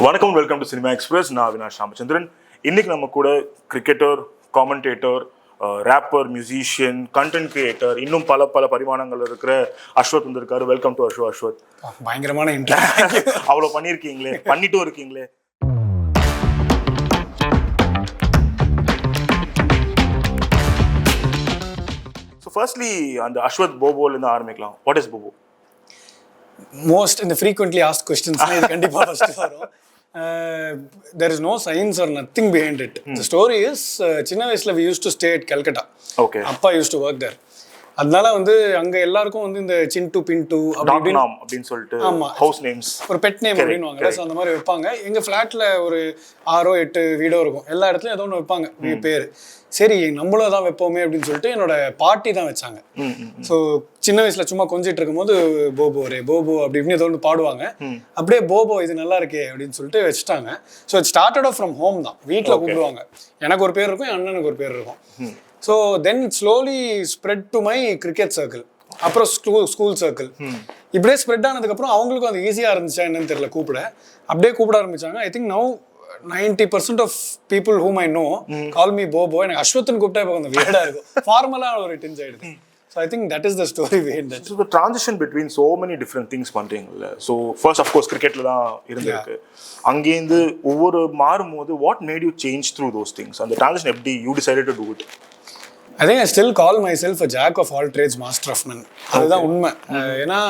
வணக்கம், welcome to cinema express. நான் அவினாஷ் ராமச்சந்திரன். இன்னைக்கு நம்ம கூட cricketer, commentator, rapper, musician, content creator, இன்னும் பல பல பரிமாணங்கள் இருக்கிற அஸ்வத் வந்திருக்காரு. Welcome to Ashwath. பயங்கரமான இன்ட்ரெஸ்ட். அவ்வளோ பண்ணியிருக்கீங்களே, பண்ணிட்டும் இருக்கீங்களே. ஸோ ஃபர்ஸ்ட்லி அந்த அஸ்வத் போபோலேருந்து ஆரம்பிக்கலாம். What is Bobo? மோஸ்ட் இந்த frequently asked questions கண்டிப்பாக ஃபர்ஸ்ட் வரும். There is no science or nothing behind it. The story is சின்ன வயசுல we used to stay at Calcutta. Okay. அப்பா used to work there. அதனால அங்க எல்லாருக்கும் இந்த சிண்டு பிண்டு அப்படின்னு சொல்லிட்டு ஹவுஸ் நேம்ஸ், ஒரு பெட் நேம் அப்படின்னுவாங்க. ஸோ அந்த மாதிரி வைப்பாங்க. எங்க ஃபிளாட்ல ஒரு 6-8 வீடோ இருக்கும். எல்லா இடத்துலயும் ஏதோ ஒன்று வைப்பாங்க பேரு. சரி நம்மளும் தான் வைப்போமே அப்படின்னு சொல்லிட்டு என்னோட பாட்டி தான் வச்சாங்க. ஸோ சின்ன வயசுல சும்மா கொஞ்சிட்டு இருக்கும்போது போபோ ரே போபோ அப்படி இப்படின்னு ஏதோ ஒன்று பாடுவாங்க. அப்படியே போபோ இது நல்லா இருக்கே அப்படின்னு சொல்லிட்டு வச்சுட்டாங்க. So it started off from home தான். வீட்டில் கூப்பிடுவாங்க. எனக்கு ஒரு பேர் இருக்கும், என் அண்ணனுக்கு ஒரு பேர் இருக்கும். So then slowly spread to my cricket circle, அப்புறம் ஸ்கூல் சர்க்கிள். இப்படியே ஸ்ப்ரெட் ஆனதுக்கப்புறம் அவங்களுக்கும் அது ஈஸியாக இருந்துச்சா என்னன்னு தெரியல, அப்படியே கூப்பிட ஆரம்பிச்சாங்க. I think now 90% of people whom I know call me Bobo. எனக்கு அஸ்வத்னு கூப்பிட்டா இப்போ கொஞ்சம் வியர்டா இருக்கும். ஃபார்மலாக ஒரு டென்ஸ் ஆயிடுது. So I think that is the story behind that. So the transition between so many different things பண்றீங்கல்ல. So first of course cricketல தான் இருந்திருக்கு. அங்கேருந்து ஒவ்வொரு மாறும்போது what made you change through those things? And the transition எப்படி you decided to do it? I think I still call myself a jack of all trades, master of none. அதுதான் உண்மை. ஏன்னா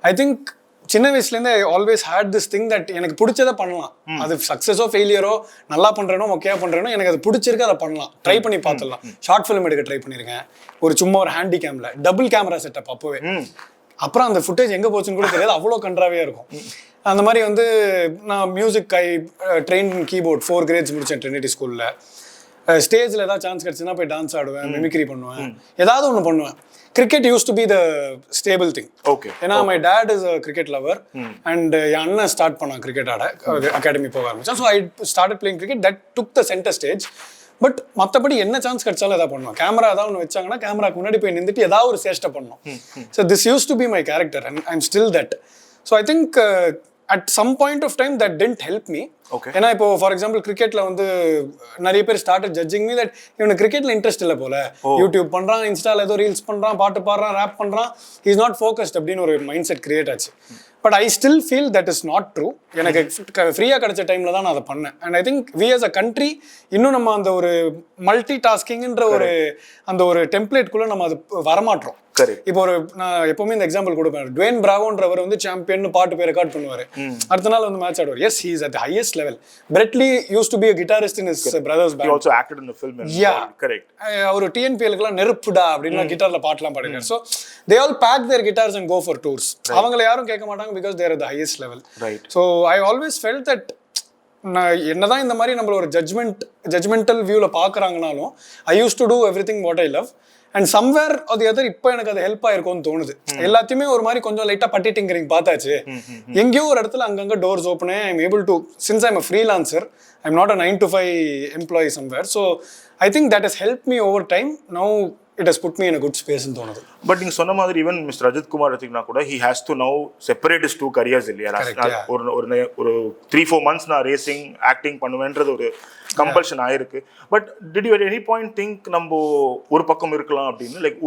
ஐ think சின்ன வயசுலேருந்து I always hate this thing that எனக்கு பிடிச்சதை பண்ணலாம். அது சக்ஸஸோ ஃபெயிலியரோ, நல்லா பண்ணுறேனோ மொக்கையா பண்ணுறேனோ, எனக்கு அது பிடிச்சிருக்கு, அதை பண்ணலாம், ட்ரை பண்ணி பார்த்துடலாம். ஷார்ட் ஃபிலிம் எடுக்க ட்ரை பண்ணியிருக்கேன். சும்மா ஒரு ஹேண்டி கேமில் டபுள் கேமரா செட்டப் அப்போவே. அப்புறம் அந்த ஃபுட்டேஜ் எங்கே போச்சுன்னு கூட தெரியாது, அவ்வளோ கன்றாவே இருக்கும். அந்த மாதிரி நான் மியூசிக் ட்ரெயின் கீபோர்ட் 4 grades முடித்தேன் ட்ரினிட்டி ஸ்கூலில். ஸ்டேஜில் ஏதாவது சான்ஸ் கிடச்சுன்னா போய் டான்ஸ் ஆடுவேன், மிமிக்ரி பண்ணுவேன், ஏதாவது ஒன்று பண்ணுவேன். Cricket used to be the staple thing. Okay. ஏன்னா my dad is a cricket lover and என் அண்ணன் ஸ்டார்ட் பண்ணான் கிரிக்கெட் ஆட, அகாடமி போக ஆரம்பிச்சான். So I started playing cricket. That took the centre stage. But மற்றபடி என்ன சான்ஸ் கிடைச்சாலும் எதாவது பண்ணுவோம். கேமரா ஏதாவது ஒன்று வச்சாங்கன்னா கேமராக்கு முன்னாடி போய் நின்றுட்டு ஏதாவது ஒரு சேஷ்டை பண்ணணும். So this use to be my character and I am still that. So I think at some point of time that didn't help me. Okay. ஏன்னா இப்போ ஃபார் எக்ஸாம்பிள் கிரிக்கெட்ல நிறைய பேர் ஸ்டார்டட் ஜட்ஜிங் மீ தட் இவனுக்கு கிரிக்கெட்ல interest இல்லை போல, YouTube பண்றான், இன்ஸ்டால ஏதோ ரீல்ஸ் பண்றான், பாட்டு பாடுறான், ரேப் பண்றான், ஹி இஸ் நாட் ஃபோக்கஸ்ட் அப்படின்னு ஒரு மைண்ட் செட் கிரியேட் ஆச்சு. But I still feel that is not true. எனக்கு ஃப்ரீயாக கிடைச்ச டைமில் தான் நான் அதை பண்ணேன். And I think we as a country இன்னும் நம்ம அந்த ஒரு மல்டி டாஸ்கிங்ன்ற அந்த ஒரு டெம்ப்ளேட்குள்ளே நம்ம அது வரமாட்டோம். இப்போ நான் எப்பவுமே இந்த எக்ஸாம்பிள் கொடுப்பேன். டுவேன் பிராவோன்றவர் சாம்பியன் பாட்டு போய் ரெக்கார்ட் பண்ணுவாரு, அடுத்த நாள் மேட்ச் ஆடுவார். Yes, he is at the highest level. Brett Lee used to be a guitarist in his brother's band. He also acted in the film. Yeah, correct. அவர் டிஎன்பிஎல்க்குலாம் நெருப்புடா அப்படின்னு கிட்டார்ல பாட்டெல்லாம் பாடுறாரு. So they all pack their guitars and go for tours. அவங்களை யாரும் கேட்க மாட்டாங்க because they are at the highest level. Right. So I always felt that நான் என்னதான் இந்த மாதிரி நம்மள ஒரு ஜட்ஜ்மெண்டல் வியூல பாக்குறாங்கனாலும் I used to do everything what I love. And somewhere அது எதர் இப்போ எனக்கு அது ஹெல்ப் ஆயிருக்கும்னு தோணுது. எல்லாத்தையுமே ஒரு மாதிரி கொஞ்சம் லைட்டா பட்டி டிங்கரிங் பார்த்தாச்சு. எங்கேயோ ஒரு இடத்துல அங்கங்க doors open. I am able to, since I am a freelancer, I am not a 9 to 5 employee somewhere. So I think that has help me over time. Now it has put me in a good ஸ்பேஸ்னு தோணுது. But நீங்க சொன்ன மாதிரி even mister Ajith Kumar எடுத்தீங்கன்னா கூட he has to now separate his 2 careers இல்லையா? ஒரு 3-4 months நான் ரேசிங் ஆக்டிங் பண்ணுவேன்றது ஒரு கம்பல்ஷன் ஆயிருக்கு. But did you at any point think நம்ம ஒரு பக்கம் இருக்கலாம் அப்படின்னு, லைக்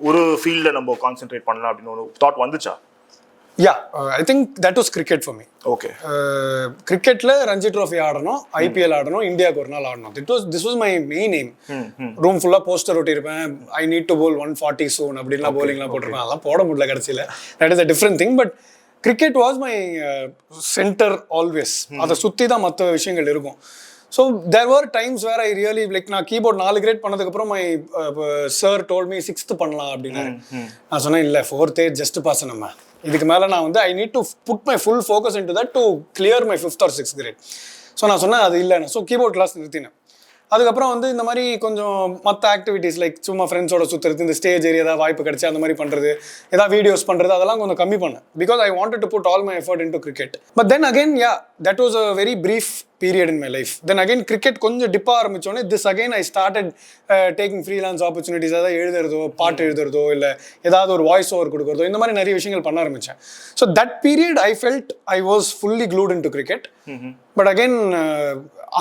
ஒரு ஃபீல்டில் நம்ம கான்சென்ட்ரேட் பண்ணலாம் அப்படின்னு ஒரு தாட் வந்துச்சா? Yeah, I think that was cricket for me. Okay. கிரிக்கெட்ல ரஞ்சி ட்ரோஃபி ஆடணும், ஐபிஎல் ஆடணும், இந்தியாவுக்கு ஒரு நாள் ஆடணும். This was my main aim. Room ஃபுல்லாக போஸ்டர் ஒட்டியிருப்பேன், I need to bowl 140 soon அப்படின்லாம் போலிங்லாம் போட்டிருப்பேன். அதெல்லாம் போட முடியல கடைசியில். That is a different thing. But cricket was my centre always. அதை சுற்றி தான் மற்ற விஷயங்கள் இருக்கும். So there were times where I really like, நான் கீபோர்ட் 4 grade பண்ணதுக்கப்புறம் my sir told me 6th பண்ணலாம் அப்படின்னு. நான் சொன்னேன் இல்லை 4th ஜஸ்ட் பாஸ். நம்ம இதுக்கு மேலே நான் I need to put my full focus into that to clear my 5th or 6th grade. So நான் சொன்னேன் அது இல்லை. ஸோ கீபோர்ட் கிளாஸ் நிறுத்தினேன். அதுக்கப்புறம் இந்த மாதிரி கொஞ்சம் மற்ற ஆக்டிவிட்டீஸ் லைக் சும்மா ஃப்ரெண்ட்ஸோட சுற்றுறது, இந்த ஸ்டேஜ் ஏரியா ஏதாவது வாய்ப்பு கிடைச்சி அந்த மாதிரி பண்ணுறது, ஏதாவது வீடியோஸ் பண்ணுறது, அதெல்லாம் கொஞ்சம் கம்மி பண்ணேன். Because I wanted to put all my effort in to cricket. But then again yeah, that was a very brief period in my life. Then again cricket கொஞ்சம் டிப்பா ஆரம்பிச்சோனே this again I started taking freelance opportunities. அதாவது எழுதுறதோ பாட்டு எழுதுறதோ இல்ல ஏதாவது ஒரு voice over கொடுக்கறதோ இந்த மாதிரி நிறைய விஷயங்கள் பண்ண ஆரம்பிச்சேன். So that period I felt I was fully glued into cricket. But again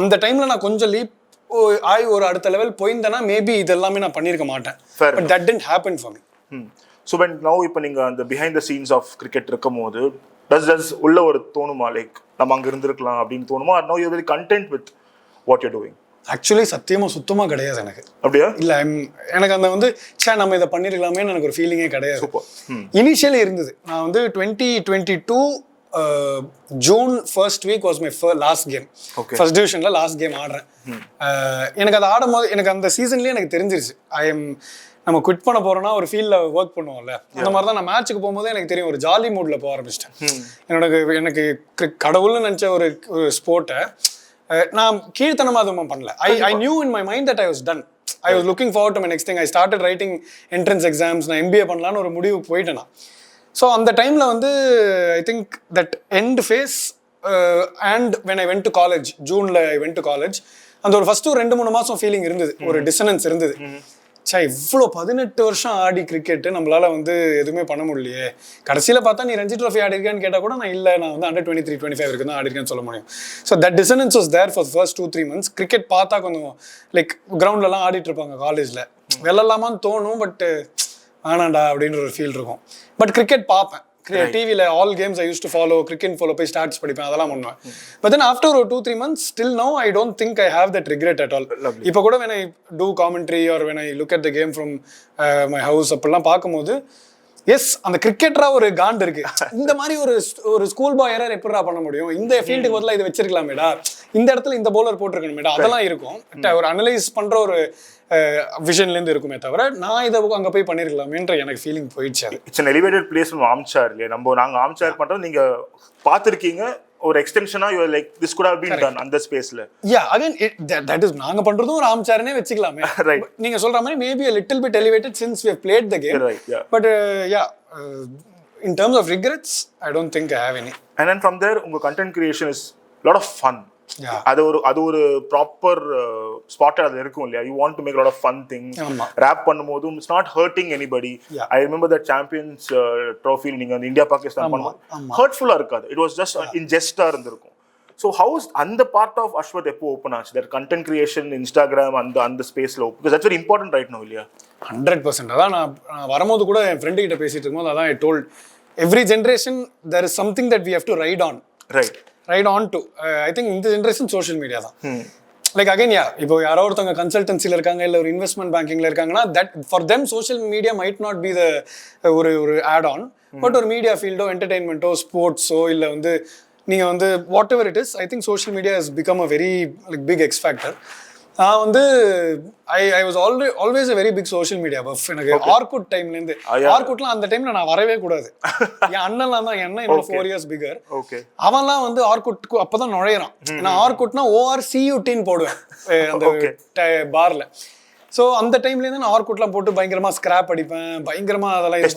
அந்த டைம்ல நான் கொஞ்சம் லீப் ஆய் ஒரு அடுத்த லெவல் போயிருந்தேன்னா மேபி இதெல்லாமே நான் பண்ணியிருக்க மாட்டேன். But that didn't happen for me. So when now இப்போ நீங்க அந்த behind the scenes of cricket இருக்கும்போது does உள்ள ஒரு தோணுமா லைக் நம்ம அங்க இருந்திருக்கலாம் அப்படின்னு தோணுமா? Now you're very content with what you're doing? Actually சத்தியமா சுத்தமா கிடையாது எனக்கு. அப்படியா? இல்ல எனக்கு அந்த வந்து நம்ம இதை பண்ணிருக்கலாமே எனக்கு ஒரு ஃபீலிங்கே கிடையாது. இனிஷியலி இருந்தது. நான் வந்து 2022 June first week was my last game. First டிவிஷன்ல லாஸ்ட் கேம் ஆடுறேன். எனக்கு அதை ஆடும் போது எனக்கு அந்த சீசன்லயே எனக்கு தெரிஞ்சிருச்சு நம்ம குவிட் பண்ண போறோம்னா ஒரு ஃபீல்ட்ல ஒர்க் பண்ணுவோம்ல, அந்த மாதிரி தான் நான் மேட்சுக்கு போகும்போது எனக்கு தெரியும் ஒரு ஜாலி மூட்ல போக ஆரம்பிச்சிட்டேன். எனக்கு கடவுள்னு நினைச்ச ஒரு ஸ்போர்ட்டை நான் கீழ்த்தனமா அதுவும் பண்ணல. I knew in my mind that I was done. I was looking forward to my next thing. I started writing entrance exams. நான் MBA பண்ணலான்னு ஒரு முடிவு போயிட்டேன். ஸோ அந்த டைம்ல வந்து I think that end phase and when I went to college, ஜூன்ல I went to college, அந்த ஒரு ஃபர்ஸ்ட் ஒரு 2-3 மாசம் ஃபீலிங் இருந்தது, ஒரு டிசனன்ஸ் இருந்தது. இவ்வளோ 18 வருஷம் ஆடி கிரிக்கெட் நம்மளால வந்து எதுவுமே பண்ண முடியலையே. கடைசியில் பார்த்தா நீ ரஞ்சி ட்ராஃபி ஆடி இருக்கான்னு கேட்டால் கூட நான் இல்லை, நான் வந்து அண்டர் 23-25 வரைக்கும் தான் ஆடி இருக்கேன்னு சொல்ல முடியும். So that dissonance was there for first 2-3 months. Cricket பார்த்தா கொஞ்சம் லைக் கிரவுண்ட்லலாம் ஆடிட்டு இருப்பாங்க காலேஜில், வெள்ளலாமான்னு தோணும், பட் ஆனாண்டா அப்படின்ற ஒரு ஃபீல் இருக்கும். பட் கிரிக்கெட் பார்ப்பேன், டிவியில் all games I used to follow, cricket follow போய் ஸ்டார்ட்ஸ் படிப்பேன், அதெல்லாம் பண்ணுவேன். பட் தென் ஆஃப்டர் ஒரு 2-3 months still now I don't think I have that regret at all. இப்போ கூட when I do commentary or when I look at the game from my house அப்படிலாம் பார்க்கும்போது S அந்த கிரிக்கெட்டரா ஒரு காண்ட் இருக்கு. இந்த மாதிரி ஒரு ஸ்கூல் பாய் எரர் எப்படிடா பண்ண முடியும், இந்த ஃபீல்டுக்கு பதிலாக இதை வச்சிருக்கலாமேடா, இந்த இடத்துல இந்த பவுலர் போட்டிருக்கணுமேடா, அதெல்லாம் இருக்கும். ஒரு அனலைஸ் பண்ற ஒரு விஷன்லேருந்து இருக்குமே தவிர நான் இதை அங்கே போய் பண்ணிருக்கலாமேன்ற எனக்கு ஃபீலிங் போயிடுச்சு. அது it's an elevated place from armchair இல்லையா? நாங்கள் ஆர்ம்சேர் பண்ணுறது நீங்கள் பார்த்துருக்கீங்க, ஒரு எக்ஸ்டென்ஷனா you like this could have been done அந்த ஸ்பேஸ்ல. யா அகைன் தட் இஸ் நாங்க பண்றதும் ஒரு ஆர்ம்சேர்னே வெச்சுக்கலாமே. நீங்க சொல்ற மாதிரி maybe a little bit elevated since we have played the game. But yeah, in terms of regrets I don't think I have any. And then from there உங்க content creation is lot of fun. அது ஒரு proper spot அது இருக்கும் இல்லையா? You want to make lot of fun things. Rap பண்ணும்போது it's not hurting anybody. I remember that champions ட்ராஃபியில் நீங்க அந்த இந்தியா பாகிஸ்தான் பண்ணும்போது ஹர்ட்ஃபுல்லா இருக்காது, இட் வாஸ் ஜஸ்ட் இன் ஜெஸ்டா இருந்திருக்கும். ஸோ ஹவுஸ் அந்த பார்ட் ஆஃப் அஸ்வத் எப்போ ஓப்பன் ஆச்சு, தட் கண்டென்ட் கிரியேஷன் இன்ஸ்டாகிராம் அந்த ஸ்பேஸ்ல open? Because that's very important right now இல்லையா? 100%. அதான் நான் வரும்போது கூட என் ஃப்ரெண்டு கிட்ட பேசிட்டு இருக்கும்போது அதான் I told every generation there is something that we have to ride on. Ride on to I think இந்த ஜென்ரேஷன் சோஷியல் மீடியா தான். லைக் அகைன் இப்போ யாரோ ஒருத்தவங்க கன்சல்டன்சில இருக்காங்க இல்ல ஒரு இன்வெஸ்ட்மெண்ட் பேங்கிங்ல இருக்காங்கன்னா that for them social media might not be the ஒரு ஆட் ஆன், பட் ஒரு மீடியா ஃபீல்டோ என்டர்டெயின்மெண்ட்டோ ஸ்போர்ட்ஸோ இல்ல வந்து நீங்க வந்து whatever it is, I think social media has become a very like big X factor. நான் வந்து I was always a very big social media buff. எனக்கு ஆர்குட் டைம்லேருந்து, ஆர்குட்லாம் அந்த டைம்ல நான் வரவே கூடாது. என் அண்ணன்லாம் தான், என்ன என்னோட 4 years bigger. அவன்லாம் வந்து ஆர்குட்க்கு அப்பதான் நுழையிறான். நான் ஆர்குட்னா ORCUTன்னு போடுவேன் அந்த பார்ல. ஸோ அந்த டைம்லேருந்து நான் ஆர்குட்லாம் போட்டு பயங்கரமா ஸ்கிராப் அடிப்பேன், பயங்கரமா அதெல்லாம்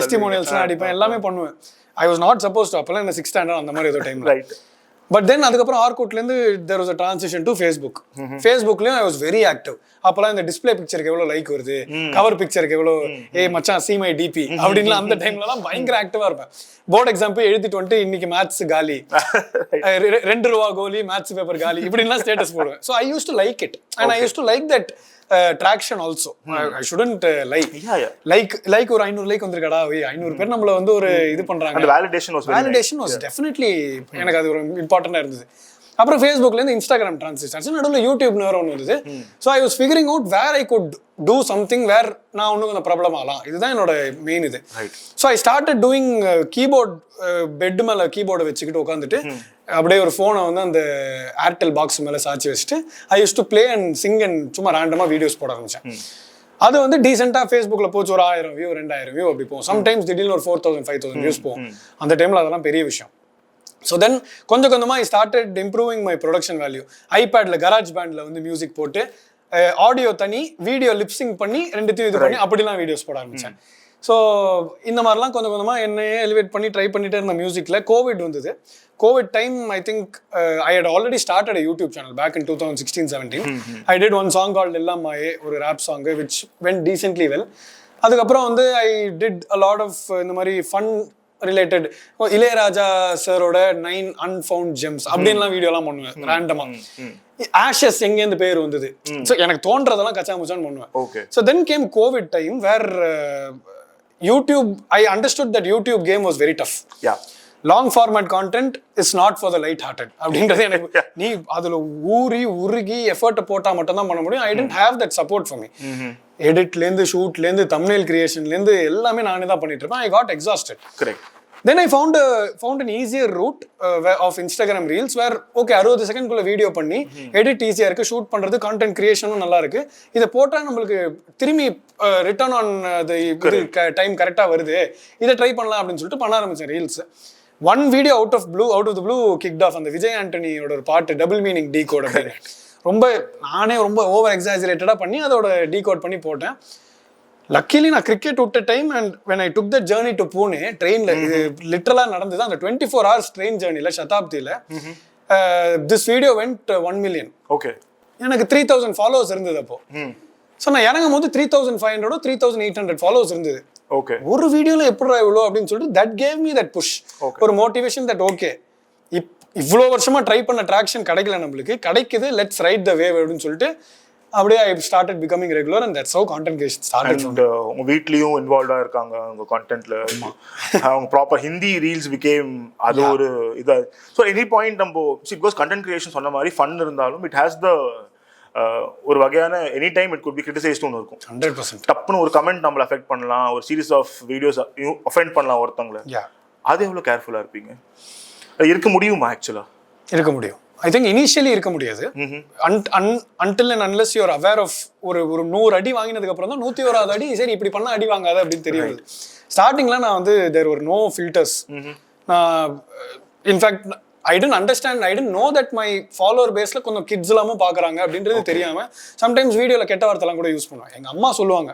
டெஸ்டிமோனியல்ஸ்லாம் அடிப்பேன், எல்லாமே பண்ணுவேன். I was not suppose to, அப்பெல்லாம் இந்த 6th standard அந்த மாதிரி ஏதோ டைம்ல. பட் தென் அதுக்கப்புறம் ஆர்குட்லேருந்து there was a transition to Facebook. ஃபேஸ்புக்லேயும் ஐ வாஸ் வெரி ஆக்டிவ். அப்போலாம் இந்த டிஸ்பிளே பிக்சருக்கு எவ்வளோ லைக் வருது, கவர் பிக்சருக்கு எவ்வளோ மச்சான் சி மை டிபி அப்படின்லாம் அந்த டைம்லலாம் பயங்கர ஆக்டிவாக இருப்பேன். போர்டு எக்ஸாம்பிள் எழுதிட்டு வந்துட்டு இன்னைக்கு மேத்ஸ் காலி, 2 ரூபா கோலி, மேத்ஸ் பேப்பர் காலி, இப்படின்லாம் ஸ்டேட்டஸ் போடுவேன். So I used to like it and I used to like that traction also. I shouldn't like ஒரு 500 லைக் வந்திருக்கடா, 500 பேர் நம்மள வந்து ஒரு இது பண்றாங்க. அந்த validation was definitely எனக்கு அது ஒரு இம்பார்ட்டன்ட்டா இருந்தது. அப்புறம் ஃபேஸ்புக்ல இருந்து இன்ஸ்டாகிராம் ட்ரான்சிஷன், நடுவில் யூடியூப்னு வேற ஒன்று இருந்தது. So I was figuring out where I could do something where நான் ஒன்றும் கொஞ்சம் ப்ராப்ளம் ஆகலாம். இதுதான் என்னோட மெயின் இது. So I started doing keyboard, bed மேலே கீபோர்டை வச்சுக்கிட்டு உட்காந்துட்டு அப்படியே ஒரு ஃபோனை வந்து அந்த ஏர்டெல் பாக்ஸ் மேலே சாச்சி வச்சுட்டு I used to play and sing and சும்மா ரேண்டமாக வீடியோஸ் போட ஆரம்பிச்சேன். அது வந்து டீசெண்டாக ஃபேஸ்புக்கில் போச்சு ஒரு 1000 வியூ 2000 வியூ அப்படி போகும். சம்டைம்ஸ் திடீர்னு ஒரு 4000 5000 வியூஸ் போகும். அந்த டைமில் அதெல்லாம் பெரிய விஷயம். ஸோ தென் கொஞ்சம் கொஞ்சமாக I started improving my production value. ஐபேடில் கராஜ் பேண்டில் வந்து மியூசிக் போட்டு ஆடியோ தனி, வீடியோ லிப்சிங் பண்ணி 2த்தையும் இது பண்ணி அப்படிலாம் வீடியோஸ் போட ஆரம்பித்தேன். ஸோ இந்த மாதிரிலாம் கொஞ்சம் கொஞ்சமாக என்னையே எலிவேட் பண்ணி ட்ரை பண்ணிட்டே இருந்த மியூசிக்கில் கோவிட் வந்தது. Covid time I think I had already started a YouTube channel back in 2016-17. I did one song called எல்லாம் மாயே, ஒரு rap song which went decently well. அதுக்கப்புறம் வந்து I did a lot of இந்த மாதிரி ஃபன் ரிலேட்டட், இளையராஜா சாரோட 9 அன்ஃபவுண்ட் gems அப்படின்லாம் வீடியோலாம் பண்ணுவேன் ரேண்டமா. ஆஷஸ் எங்கேருந்து பேர் வந்தது, ஸோ எனக்கு தோன்றதெல்லாம் கச்சா முச்சான்னு பண்ணுவேன். So then came covid time where YouTube, I understood that YouTube game was very tough. Long format content is not for the light hearted அப்படின்றது எனக்கு, நீ அதில் உருகி எஃபர்ட்டை போட்டால் மட்டும்தான் பண்ண முடியும். I didn't have that support for me. எடிட்லேருந்து ஷூட்லேருந்து தம்ப்நெயில் கிரியேஷன்லேருந்து எல்லாமே நானே தான் பண்ணிட்டு இருப்பேன். I got exhausted. Correct. Then I found an easier route of Instagram Reels where okay 60 செகண்ட்குள்ள video பண்ணி எடிட் ஈஸியாக இருக்குது, ஷூட் பண்ணுறது, கான்டென்ட் கிரியேஷனும் நல்லா இருக்குது. இதை போட்டால் நம்மளுக்கு திரும்பி ரிட்டர்ன் ஆன் இது டைம் கரெக்டாக வருது, இதை ட்ரை பண்ணலாம் அப்படின்னு சொல்லிட்டு பண்ண ஆரம்பித்தேன் reels. One video out of the blue kicked off. அந்த விஜய் ஆண்டனியோட ஒரு பாட்டு டபுள் மீனிங் டீ கோட் அப்படின்னு நானே ரொம்ப ஓவர் எக்ஸாஜரேட்டடாக பண்ணி அதோட டீ கோட் பண்ணி போட்டேன். லக்கிலி நான் கிரிக்கெட் விட்ட time and when I took that journey to Pune ட்ரெயினில், இது லிட்டரலாக நடந்தது. அந்த 24 hours ட்ரெயின் ஜேர்னியில் சதாப்தியில் this video went 1 million. Okay. எனக்கு 3000 ஃபாலோவர்ஸ் இருந்தது அப்போ. ஸோ நான் இறங்கும் போது 3500 3800 ஃபாலோவர்ஸ் இருந்தது. ஓகே. ஒரு வீடியோவில் எப்படி இவ்வளோ அப்படின்னு சொல்லிட்டு that gave me that push, ஒரு மோட்டிவேஷன் தட் ஓகே இவ்வளோ வருஷமா ட்ரை பண்ண ட்ராக்ஷன் கிடைக்கல, நம்மளுக்கு கிடைக்குது, லெட்ஸ் ரைட் த வேவ் அப்படின்னு சொல்லிட்டு அப்படியே I started becoming regular and that's how content creation started. உங்க வீட்லயும் இன்வால்வ்டா இருக்காங்க உங்க கான்டென்ட்ல, அவங்க ப்ராப்பர் ஹிந்தி ரீல்ஸ் பிகேம் அது ஒரு இது. ஸோ எனி பாயிண்ட் நம்ம பிகாஸ் கான்டென்ட் கிரியேஷன் சொன்ன மாதிரி ஃபன் இருந்தாலும் இட் ஹேஸ் த ஒரு வகையான any time it could be criticised ஒன்று இருக்கும். 100% டப்புன்னு ஒரு கமெண்ட் நம்மளை அஃபெக்ட் பண்ணலாம், ஒரு சீரீஸ் ஆஃப் வீடியோஸ் அஃபெண்ட் பண்ணலாம் ஒருத்தவங்களை. அது எவ்வளோ கேர்ஃபுல்லாக இருப்பீங்க? இருக்க முடியுமா? ஆக்சுவலாக இருக்க முடியும். ஐ திங்க் இனிஷியலி இருக்க முடியாது. Until and unless you are aware of ஒரு 100 அடி வாங்கினதுக்கு அப்புறம் தான் 101வது அடி சரி இப்படி பண்ணா அடி வாங்காது அப்படின்னு தெரியாது. ஸ்டார்டிங்ல நான் வந்து தேர் ஒரு நோ ஃபில்டர்ஸ். நான் in fact I didn't understand, I didn't know that my follower பேஸ்ல கொஞ்சம் கிட்ஸ் எல்லாமும் பாக்குறாங்க அப்படின்றது தெரியாம சம்டைம்ஸ் வீடியோல கெட்ட வார்த்தைலாம் கூட யூஸ் பண்ணுவேன். எங்க அம்மா சொல்லுவாங்க,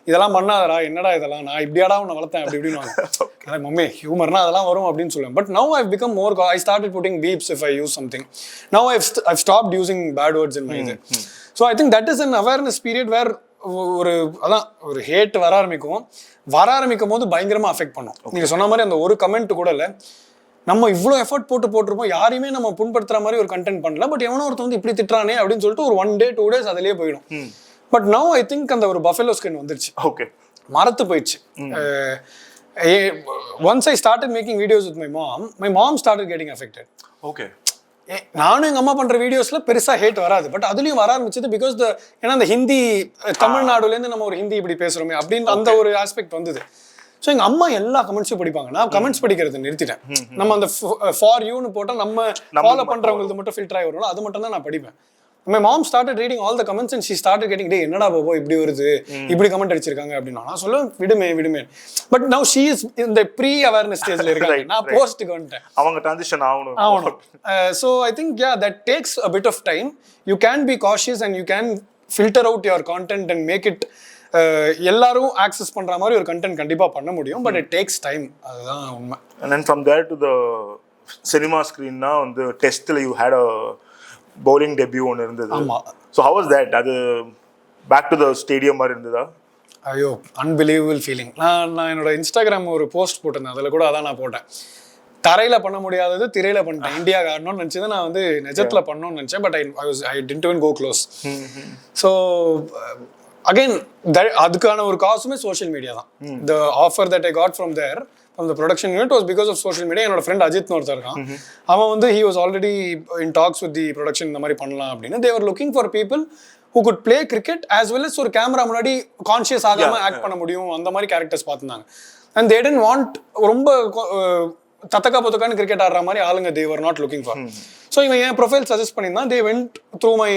இதெல்லாம் பண்ணாதடா, என்னடா இதெல்லாம், நான் இப்படியாடா உன்னை வளர்த்தேன் அப்படி இப்படின்னு. மம்மி ஹியூமர்னா அதெல்லாம் வரும் அப்படின்னு சொல்லுவேன். But now I become more, I started putting beeps if I use something. Now I've stopped using bad words in my இது. So I think that is an awareness period where ஒரு hate வர ஆரம்பிக்கும் போது பயங்கரமா affect பண்ணும். நீங்க சொன்ன மாதிரி அந்த ஒரு கமெண்ட் கூட இல்லை, நம்ம இவ்வளோ எஃபர்ட் போட்டிருப்போம், யாரையுமே நம்ம புண்படுத்துற மாதிரி ஒரு கண்டென்ட் பண்ணல, பட் எவனோ ஒருத்தர் வந்து இப்படி திட்டுறானே அப்படின்னு சொல்லிட்டு ஒரு 1 day 2 days அதிலேயே போயிடும். பட் நவ் ஐ திங்க் அந்த ஒரு பஃபெலோ ஸ்கின் வந்துருச்சு. ஓகே, மறத்து போயிடுச்சு. Once I started making videos with my mom started getting affected. Okay. நானும் எங்க அம்மா பண்ற வீடியோஸ்ல பெருசா ஹேட் வராது, பட் அதுலயும் வர ஆரம்பிச்சது பிகாஸ் ஏன்னா அந்த ஹிந்தி, தமிழ்நாடுல இருந்து நம்ம ஒரு ஹிந்தி இப்படி பேசுறோமே அப்படின்னு அந்த ஒரு ஆஸ்பெக்ட் வந்தது. ஸோ எங்கள் அம்மா எல்லா கமெண்ட்ஸும் படிப்பாங்க, நான் கமெண்ட்ஸ் படிக்கிறத நிறுத்திட்டேன். நம்ம அந்த ஃபார் யூன்னு போட்டால் நம்ம ஃபாலோ பண்ணுறவங்களுக்கு மட்டும் ஃபில்டர் ஆகி வரும், அது மட்டும் தான் நான் படிப்பேன். My mom started reading all the comments and she started getting, டே என்னடா போபோ இப்படி வருது, இப்படி கமெண்ட் அடிச்சிருக்காங்க அப்படின்னா நான் சொல்லுவேன் விடுமே. பட் நவ் ஷீ இஸ் இந்த ப்ரீ அவேர்னஸ் ஸ்டேஜ்ல இருக்காங்க, நான் போஸ்ட்டுக்கு வந்துட்டேன், அவங்க ட்ரான்சிஷன் ஆகணும். So I think that takes a bit of time. You can be cautious and you can filter out your content and make it எல்லாரும் ஆக்சஸ் பண்ற மாதிரி ஒரு கண்டென்ட் கண்டிப்பா பண்ண முடியும், பட் இட் டேக்ஸ் டைம். அதுதான் உண்மை. And then from there to the cinema screen na வந்து டெஸ்ட்ல you had a bowling debut ஒன்னு இருந்தது. ஆமா. So how was that? அது back to the stadium மாதிரி இருந்ததா? ஐயோ, அன்பிலீவபிள் ஃபீலிங். நான் என்னோட இன்ஸ்டாகிராம் ஒரு போஸ்ட் போட்டிருந்தேன், அதில் கூட அதான் நான் போட்டேன். தரையில பண்ண முடியாதது திரையில பண்ணிட்டேன். இந்தியா ஆடணும்னு நினச்சது நான் வந்து நிஜத்தில் பண்ணணும்னு நினச்சேன், but I didn't even go close. So again அதுக்கான ஒரு காசுமே சோஷியல் மீடியா தான். The offer that I got from there from the production unit was because of social media. என்னோட ஃப்ரெண்ட் அஜித்னு ஒருத்தர் இருக்கான், அவன் வந்து he was already in talks with the production இந்த மாதிரி பண்ணலாம் அப்படின்னு. They were looking for people who could play cricket as well as ஒரு கேமரா முன்னாடி கான்ஷியஸ் ஆகாம ஆக்ட் பண்ண முடியும், அந்த மாதிரி கேரக்டர்ஸ் பார்த்துருந்தாங்க. அண்ட் they didn't want ரொம்ப தத்தக்கா பொத்தக்கான்னு கிரிக்கெட் ஆடுற மாதிரி ஆளுங்க they were not looking for. So இவன் என் ப்ரொஃபைல் சஜஸ்ட் பண்ணியிருந்தான். They went through my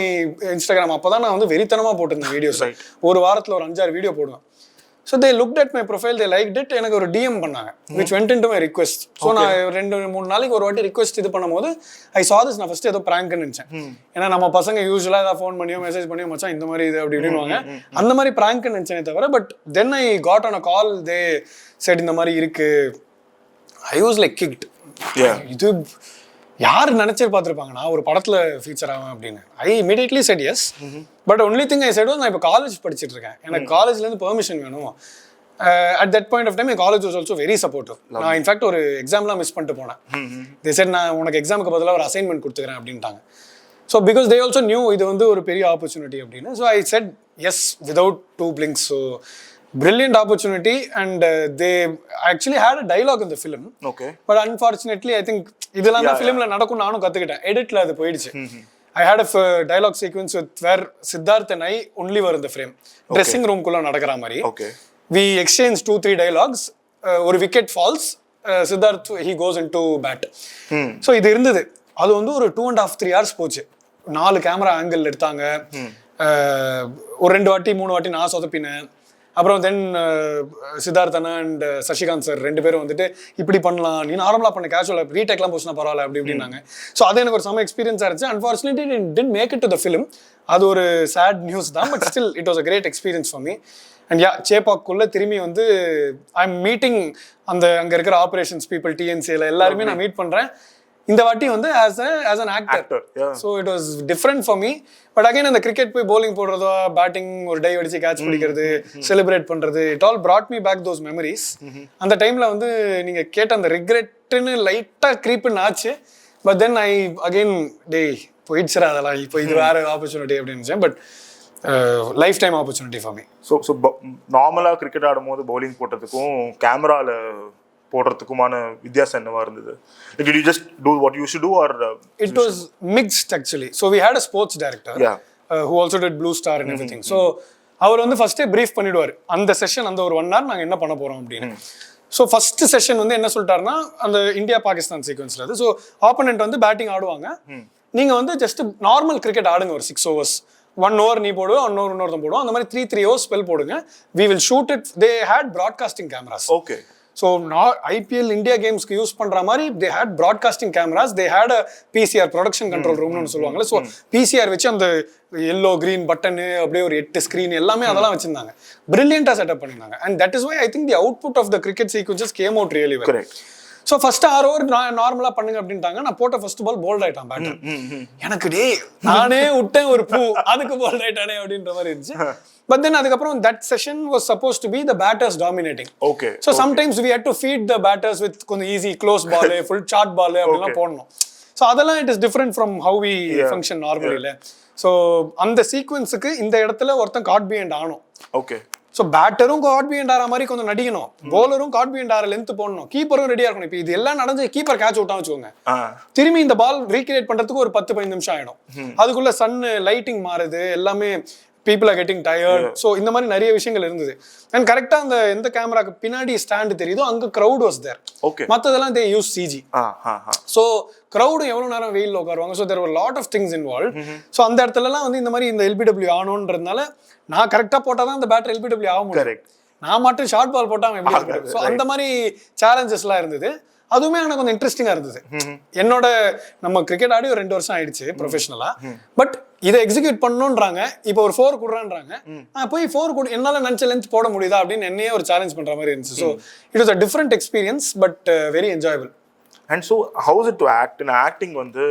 Instagram. அப்போ தான் நான் வந்து வெறித்தனமாக போட்டிருந்தேன் வீடியோஸ். ஒரு வாரத்தில் ஒரு 5-6 வீடியோ போடுவேன். So they looked at my profile, they liked it. எனக்கு ஒரு டிஎம் பண்ணாங்க which went in to my request. So நான் 2-3 நாளைக்கு ஒரு வாட்டி ரிக்வெஸ்ட் இது பண்ணும்போது ஐ சா திஸ். நான் ஃபர்ஸ்ட் ஏதோ ப்ராங்க்னு நினச்சேன். ஏன்னா நம்ம பசங்க யூஸ்வலாக ஏதாவது ஃபோன் பண்ணியோ மெசேஜ் பண்ணியோ மச்சான் இந்த மாதிரி இது அப்படி இப்படின்னுவாங்க. அந்த மாதிரி ப்ராங்க்னு நினச்சேனே தவிர, but then I got on a call. They said இந்த மாதிரி இருக்கு. I was like kicked. இது யார் நினைச்சு பார்த்துருப்பாங்க நான் ஒரு படத்துல ஃபீச்சர் ஆகும் அப்படின்னு. I immediately said yes. But only thing I said நான் இப்போ காலேஜ் படிச்சுட்டு இருக்கேன், எனக்கு காலேஜ்லேருந்து பெர்மிஷன் வேணும். At that point of time என் college was also very supportive. நான் இன்ஃபேக்ட் ஒரு எக்ஸாம்லாம் மிஸ் பண்ணிட்டு போனேன். தே செட் நான் உனக்கு எக்ஸாமுக்கு பதிலாக ஒரு அசைன்மெண்ட் கொடுத்துக்கிறேன் அப்படின்ட்டாங்க. So because they also knew இது வந்து ஒரு பெரிய ஆப்பர்ச்சுனிட்டி அப்படின்னு. So I said yes without two blinks. So brilliant opportunity, and they actually had a dialogue in the film. Okay. But unfortunately I think idella na film la nadakkum naanu kathukiten, edit la adu poidichu. I had a dialogue sequence with where Siddharth and I only were in the frame. Dressing room kulla nadakra mari. Okay. We exchanged 2-3 dialogues. Or wicket falls, Siddharth he goes into bat. So idu irundhudu. Adu vandu ஒரு 2.5-3 hours போச்சு. 4 camera angle எடுத்தாங்க. ஒரு 2 வாட்டி 3 வாட்டி நான் சொதப்பினேன். அப்புறம் தென் சித்தார்த்தனா and Sasikanth sir 2 பேரும் வந்துட்டு இப்படி பண்ணலாம், நீ நார்மலாக பண்ண கேஷுவலாக ரீடேக்லாம் போச்சுன்னா பரவாயில்ல அப்படி இப்படின்னாங்க. ஸோ அது எனக்கு ஒரு செம எக்ஸ்பீரியன்ஸாக இருந்துச்சு. Unfortunately it didn't make it to the film. அது ஒரு சேட் நியூஸ் தான். But still it was a great experience for me. And சேப்பாக்குள்ளே திரும்பி வந்து ஐ எம் மீட்டிங் அங்கே இருக்கிற ஆப்ரேஷன்ஸ் பீப்புள், டிஎன்சியில் எல்லாருமே நான் மீட் பண்ணுறேன். இந்த வாட்டி வந்து as an actor. So it was different for me. But again அந்த கிரிக்கெட் போய் bowling போடுறதோ, பேட்டிங் ஒரு டைவ் அடிச்சு கேட்ச் பிடிக்கிறது, செலிப்ரேட் பண்றது, it all brought me back those memories. அந்த டைம்ல வந்து நீங்க கேட்ட அந்த ரிக்ரெட்னு லைட்டா creepன்னு ஆச்சு. But then I again போயிடுச்சுடா அதெல்லாம், இப்போ இது வேற ஆப்பர்ச்சுனிட்டி அப்படின்னு நினைச்சேன். But life time opportunity for me. So நார்மலாக கிரிக்கெட் ஆடும்போது பவுலிங் போட்டதுக்கும் கேமராவில் போடுறதுக்குமான வித்தியாசம் என்னவா இருந்தது? Did you just do what you should do or it was mixed actually? So we had a sports director who also did Blue Star and everything. So அவர் வந்து ஃபர்ஸ்டே brief பண்ணிடுவார் அந்த செஷன், அந்த ஒரு 1 hour நாங்கள் என்ன பண்ண போகிறோம் அப்படின்னு. ஸோ ஃபர்ஸ்ட் செஷன் வந்து என்ன சொல்லிட்டாருன்னா, அந்த இந்தியா பாகிஸ்தான் சீக்வன்ஸில் அது. ஸோ ஆப்போனன்ட் வந்து பேட்டிங் ஆடுவாங்க, நீங்கள் வந்து ஜஸ்ட் நார்மல் கிரிக்கெட் ஆடுங்க ஒரு 6 overs. 1 over நீ போடுவோம், 1 over இன்னொருத்தன் போடுவோம், அந்த மாதிரி 3 hours ஸ்பெல் போடுங்க. We will shoot it. They had broadcasting cameras. Okay. So IPL India games க்கு யூஸ் பண்ற மாதிரி they had broadcasting cameras. They had a PCR production control room னு சொல்லுவாங்கல. So PCR வச்சு அந்த yellow green button அப்படியே ஒரு 8 screen எல்லாமே அதெல்லாம் வச்சிருந்தாங்க. Brilliant-ஆ செட்டப் பண்ணிருந்தாங்க. And that is why I think the output of the cricket sequences came out really well. Correct. So first 6 over நார்மலா பண்ணுங்க அப்படின்ட்டாங்க. நான் போட்ட ஃபர்ஸ்ட் பால் போல்ட் ஆயிட்டான் பேட்டர். எனக்கு நானே விட்டேன் ஒரு பூ, அதுக்கு போல்ட் ஆயிட்டானே அப்படின்ற மாதிரி இருந்துச்சு. பட் தென் அதுக்கப்புறம் that session was suppose to be the batters dominating. Okay. So sometimes we had to feed the batters with கொஞ்சம் easy close ball, full short ball அப்படிலாம் போடணும். ஸோ அதெல்லாம் it is different from how we function நார்மலியில். So அந்த சீக்வன்ஸுக்கு இந்த இடத்துல ஒருத்தன் காட் பிஹைண்ட் ஆகணும். ஓகே. ஸோ பேட்டரும் காட் பிஹைண்ட் ஆற மாதிரி கொஞ்சம் நடிக்கணும், பவுலரும் காட் பிஹைண்ட் ஆற லென்த் போடணும், கீப்பரும் ரெடியா இருக்கணும். இப்போ இது எல்லாம் நடந்து கீப்பர் கேட்ச் விட்டா வச்சுக்கோங்க, திரும்பி இந்த பால் ரீக்ரியேட் பண்றதுக்கு ஒரு 10-15 நிமிஷம் ஆயிடும். அதுக்குள்ள சன் லைட்டிங் மாறுது, எல்லாமே people are getting tired. So இந்த மாதிரி நிறைய விஷயங்கள் இருந்தது. அண்ட் கரெக்டா அந்த எந்த கேமராக்கு பின்னாடி ஸ்டாண்ட் தெரியுதோ அங்க கிரவுட் வாஸ் தேர். மற்றதெல்லாம் தே யூஸ் சிஜி. ஸோ கிரவுடும் எவ்வளவு நேரம் வெயிலில் உட்காருவாங்க. ஸோ தேர் ஒரு lot of things involve. So அந்த இடத்துலலாம் வந்து இந்த மாதிரி இந்த எல்பிடபிள்யூ ஆனோன்றதுனால நான் கரெக்டா போட்டால் தான் அந்த பேட்டர் எல்பிடபிள்யூ ஆக முடியும். நான் மட்டும் ஷார்ட் பால் போட்டால் எப்படி ஆகும்? ஸோ அந்த மாதிரி சேலஞ்சஸ்லாம் இருந்தது. அதுவுமே எனக்கு கொஞ்சம் இன்ட்ரெஸ்டிங்காக இருந்தது. என்னோட நம்ம கிரிக்கெட் ஆடி ஒரு 2 வருஷம் ஆயிடுச்சு ப்ரொஃபஷனலா. பட் இதை எக்ஸிக்யூட் பண்ணணுன்றாங்க, இப்போ ஒரு 4 கொடுறான்றாங்க, போய் 4 கொடு என்னால் நினச்ச லென்த் போட முடியுதா அப்படின்னு என்னையே ஒரு சேலஞ்ச் பண்ணுற மாதிரி இருந்துச்சு. So it was a different experience but very enjoyable. And so how is it to act? In acting வந்து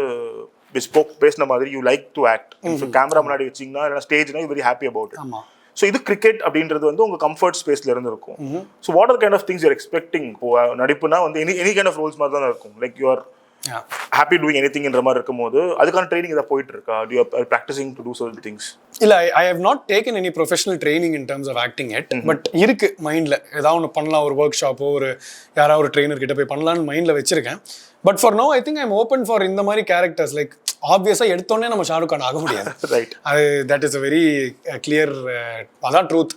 பேசின மாதிரி you like to act. Camera முன்னாடி வச்சிங்கன்னா இல்லைனா ஸ்டேஜ்னா you very happy about it. ஆமாம். ஸோ இது கிரிக்கெட் அப்படின்றது வந்து உங்க கம்ஃபர்ட் ஸ்பேஸ்ல இருந்து இருக்கும். So what are kind of things you're expecting? இப்போ நடிப்புனா வந்து எனி கைண்ட் ஆஃப் ரோல்ஸ் மாதிரி தான் இருக்கும். Like you are happy doing anything என்ற மாதிரி இருக்கும்போது அதுக்கான ட்ரைனிங் ஏதாவது போயிட்டு இருக்கா? Do you are practicing to do certain things? இல்ல, I have not taken any professional training in terms of acting yet. But இருக்கு மைண்ட்ல, ஏதாவது ஒன்று பண்ணலாம், ஒரு ஒர்க் ஷாப்போ ஒரு யாராவது ஒரு ட்ரெயினர் கிட்ட போய் பண்ணலாம்னு மைண்ட்ல வச்சிருக்கேன். But for now I think I am open for இந்த மாதிரி கேரக்டர்ஸ். லைக் ஆப்வியஸா எடுத்தோடனே நம்ம ஷாருக் கான் ஆக முடியாது. ரைட். அது that is a very clear, அதான் truth.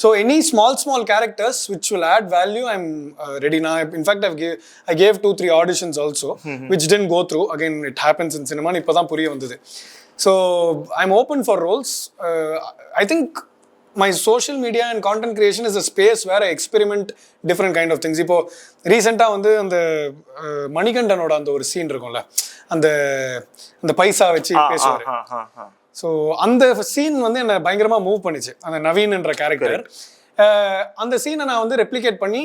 So any small characters which will add value I am ready. நான் in fact I gave 2-3 auditions also which didn't go through. Again it happens in சினிமான்னு இப்போ தான் புரிய வந்தது. So I am open for roles. I think my social media and content creation is a space where I experiment different kind of things. இப்போ ரீசெண்டாக வந்து அந்த மணிகண்டனோட அந்த ஒரு சீன் இருக்கும்ல, அந்த அந்த பைசா வச்சு பேசுவார். ஸோ அந்த சீன் வந்து என்னை பயங்கரமாக மூவ் பண்ணிச்சு, அந்த நவீன்ன்ற கேரக்டர். அந்த சீனை நான் வந்து ரெப்ளிகேட் பண்ணி,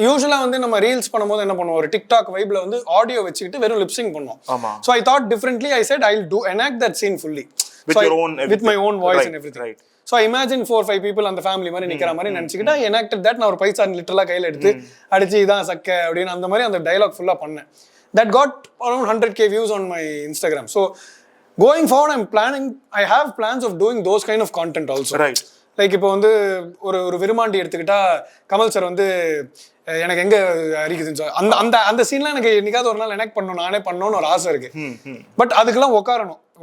யூஸ்வலாக வந்து நம்ம ரீல்ஸ் பண்ணும்போது என்ன பண்ணுவோம், ஒரு டிக்டாக் வைப்ல வந்து ஆடியோ வச்சுக்கிட்டு வெறும் லிப்சிங் பண்ணுவோம். So I thought differently. I set I will do enact that scene fully with my own voice and everything. So I imagine 4-5 people அந்த ஃபேமிலி மாதிரி நிக்கிற மாதிரி நினைச்சுக்கிட்டா enacted that. நான் ஒரு பைசா லிட்டரலா கையில எடுத்து அடிச்சு இதான் சக்க அப்படின்னு அந்த மாதிரி அந்த டயலாக் ஃபுல்லா பண்ணேன். That got around 100k views on my Instagram. So going forward I have plans of doing those kind of content also. Right. Like இப்போ வந்து ஒரு விருமாண்டி எடுத்துக்கிட்டா கமல் சார் வந்து எனக்கு எங்க அரிக்குதுன்னு சொல்லி அந்த அந்த அந்த சீன்லாம் எனக்கு என்னைக்காவது ஒரு நாள் எனக்கு பண்ணணும், நானே பண்ணணும்னு ஒரு ஆசை இருக்கு. பட் அதுக்கெல்லாம்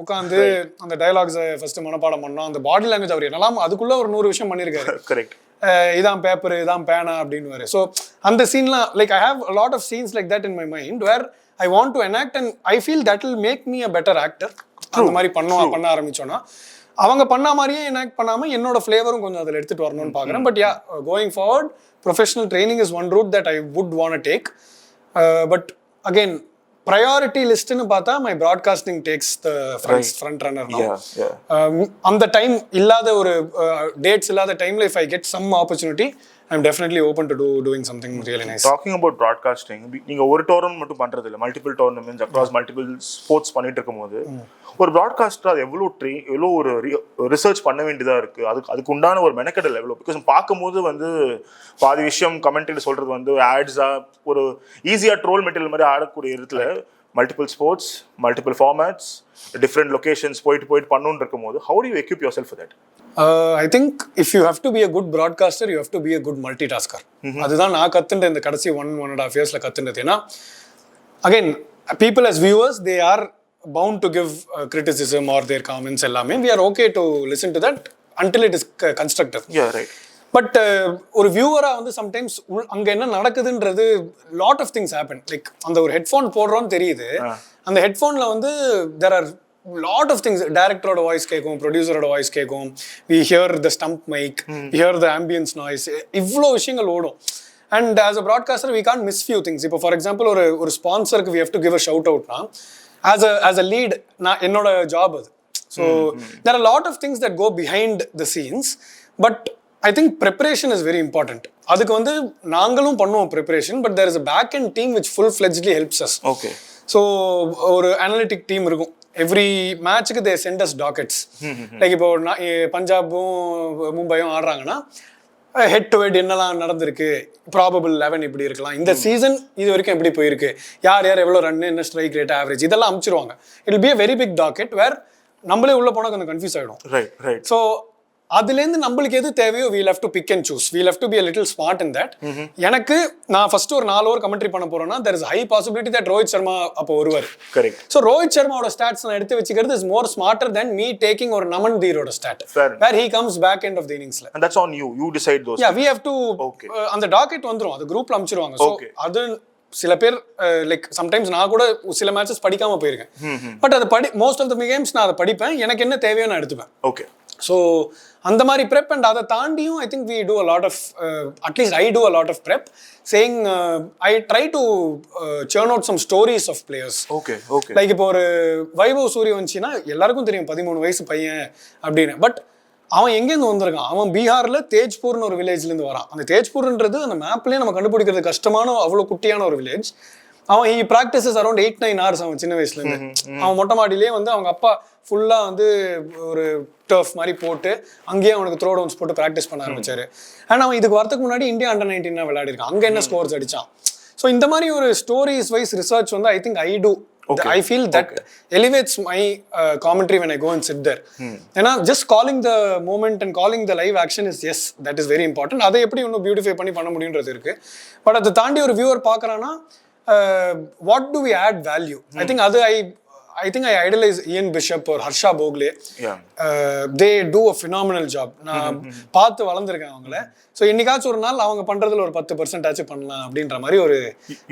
உட்காந்து அந்த டயலாக்ஸை ஃபர்ஸ்ட் மனப்பாடம் பண்ணோம். அந்த பாடி லாங்குவேஜ் அவர் என்னெல்லாம் அதுக்குள்ள ஒரு 100 விஷயம் பண்ணியிருக்காரு. கரெக்ட். இதான் பேப்பர், இதான் பேனா அப்படின்னு. ஸோ அந்த சீன்லாம் like I have a lot of scenes like that in my mind where I want to enact and I feel that will make me a better actor. அந்த மாதிரி பண்ண ஆரம்பிச்சோன்னா அவங்க பண்ண மாதிரியே எனாக்ட் பண்ணாமல் என்னோட ஃப்ளேவரும் கொஞ்சம் அதில் எடுத்துகிட்டு வரணும்னு பார்க்குறேன். But yeah, going forward professional training is one route that I would want take. But again priority லிஸ்ட்னு பார்த்தா my broadcasting takes the front runner. அந்த டைம் இல்லாத ஒரு டேட்ஸ் இல்லாத டைமில் if I get some opportunity I'm definitely open to doing something really nice. Talking about broadcasting, நீங்க ஒரு tournament மட்டும் பண்றது இல்ல, multiple tournaments across multiple sports பண்ணிட்டு இருக்கும்போது ஒரு பிராட்காஸ்டர் அது எவ்வளோ ஒரு ரிசர்ச் பண்ண வேண்டியதா இருக்கு, அதுக்கு உண்டான ஒரு மெனக்கெடல் எவ்வளோ. பிகாஸ் பார்க்கும்போது வந்து பாதி விஷயம் கமெண்ட்ரி சொல்றது வந்து ஆட்ஸா ஒரு ஈஸியா ட்ரோல் மெட்டீரியல் மாதிரி ஆடக்கூடிய இடத்துல multiple sports, multiple formats, different locations போயிட்டு பண்ணணும்னு இருக்கும்போது how do you equip yourself for that? I think if you have to be a good broadcaster, you have to be a good multitasker. அதுதான் நான் கத்துண்ட இந்த கடைசி 1.5 yearsல கத்துண்டது. ஏன்னா again, people as viewers, they are bound to give criticism or their comments எல்லாமே. We are okay to listen to that until it is constructive. Yeah, right. But ஒரு வியூவரா வந்து sometimes அங்க என்ன நடக்குதுன்றது lot of things happen. Like அந்த ஒரு headphone போடுறோன்னு தெரியுது, அந்த ஹெட்ஃபோன்ல வந்து there are lot of things. டைரக்டரோட வாய்ஸ் கேட்கும், ப்ரொடியூசரோட வாய்ஸ் கேட்கும், we hear the stump mic, we hear the ambience noise, இவ்வளோ விஷயங்கள் ஓடும். And as a broadcaster we can't miss few things. இப்போ ஃபார் எக்ஸாம்பிள் ஒரு ஸ்பான்சருக்கு we have to give a shout outனா as a lead நான் என்னோட job அது. So there are a lot of things that go behind the scenes, but I think preparation is very important. அதுக்கு வந்து நாங்களும் பண்ணுவோம் preparation, but there is a back end team which full-fledgedly helps us. Okay. So ஒரு analytic team இருக்கும். Every மேட்சுக்கு they sent us dockets. Like இப்போ பஞ்சாபும் மும்பையும் ஆடுறாங்கன்னா ஹெட் டு ஹெட் என்னெல்லாம் நடந்திருக்கு, ப்ராபபிள் 11 இப்படி இருக்கலாம், இந்த சீசன் இது வரைக்கும் எப்படி போயிருக்கு, யார் எவ்வளோ ரன்னு, என்ன ஸ்ட்ரைக் ரேட், ஆவரேஜ், இதெல்லாம் அனுப்பிச்சிருவாங்க. It will be a very big docket where நம்மளே உள்ள போனால் கொஞ்சம் கன்ஃபியூஸ் ஆகிடும். ஸோ அதுலேருந்து நம்மளுக்கு எது தேவையோ we'll have to pick and choose. We'll have to be a little smart in that. எனக்கு நான் ஃபர்ஸ்ட் ஒரு 4 ஓவர் கமெண்ட்ரி பண்ண போறேன்னா there is high possibility that Rohit Sharma அப்போ வருவார். கரெக்ட். ஸோ ரோஹித் சர்மாவோட ஸ்டாட்ஸ் நான் எடுத்து வச்சுக்கிறது is more smarter than me taking ஒரு நமன் தீரோட stat where he comes back end of the இன்னிங்ஸ்ல. And that's on you. You decide those. Yeah, we have to. அந்த டாக்கெட் வந்துரும், அது குரூப்ல அனுப்பிச்சிருவாங்க. ஸோ அது சில பேர் லைக் சம்டைம்ஸ் நான் கூட சில மேட்சஸ் படிக்காம போயிருக்கேன். பட் அது மோஸ்ட் ஆஃப் தி கேம்ஸ் நான் அதை படிப்பேன், எனக்கு என்ன தேவையோ நான் எடுத்துப்பேன். ஓகே. ஸோ அந்த மாதிரி ப்ரெப். அண்ட் அதை தாண்டியும் ஐ think we do a lot of, at least I two a lot of prep, saying I try to churn out some stories of players. Okay okay. Like இப்போ ஒரு வைபவ் சூரியவன்ஷினா எல்லாருக்கும் தெரியும் 13 வயசு பையன் அப்படின்னு. பட் அவன் எங்கேருந்து வந்திருக்கான், அவன் பீகார்ல தேஜ்பூர்னு ஒரு வில்லேஜ்லேருந்து வரான். அந்த தேஜ்பூர்ன்றது அந்த மேப்லேயே நம்ம கண்டுபிடிக்கிறது கஷ்டமான அவ்வளோ குட்டியான ஒரு வில்லேஜ். அவன் ஹி ப்ராக்டிசஸ் அரௌண்ட் 8-9 hours அவன் சின்ன வயசுலேருந்து. அவன் மொட்டை மாடியிலே வந்து அவங்க அப்பா ஃபுல்லாக வந்து ஒரு டர்ஃப் மாதிரி போட்டு அங்கேயே அவனுக்கு த்ரோ டவுன்ஸ் போட்டு ப்ராக்டிஸ் பண்ண ஆரம்பிச்சாரு. அண்ட் அவன் இதுக்கு வரதுக்கு முன்னாடி இந்தியா அண்டர் 19 விளையாடிருக்கான், அங்கே என்ன ஸ்கோர்ஸ் அடிச்சான். ஸோ இந்த மாதிரி ஒரு ஸ்டோரிஸ் வைஸ் ரிசர்ச் வந்து I think I do. I feel that elevates my commentary when I go and sit there. ஏன்னா just calling the moment and calling the live action is, yes, that is very important. அதை எப்படி இன்னும் beautify பண்ண முடியுன்றது இருக்கு. But அதை தாண்டி ஒரு viewer பார்க்குறான்னா what do we add value? I think I idolize Ian Bishop or Harsha Bogle. Yeah. They do a phenomenal job. நான் பார்த்து வளர்ந்துருக்கேன் அவங்கள. ஸோ என்னைக்காச்சும் ஒரு நாள் அவங்க பண்றதுல ஒரு 10% ஆச்சு பண்ணலாம் அப்படின்ற மாதிரி ஒரு.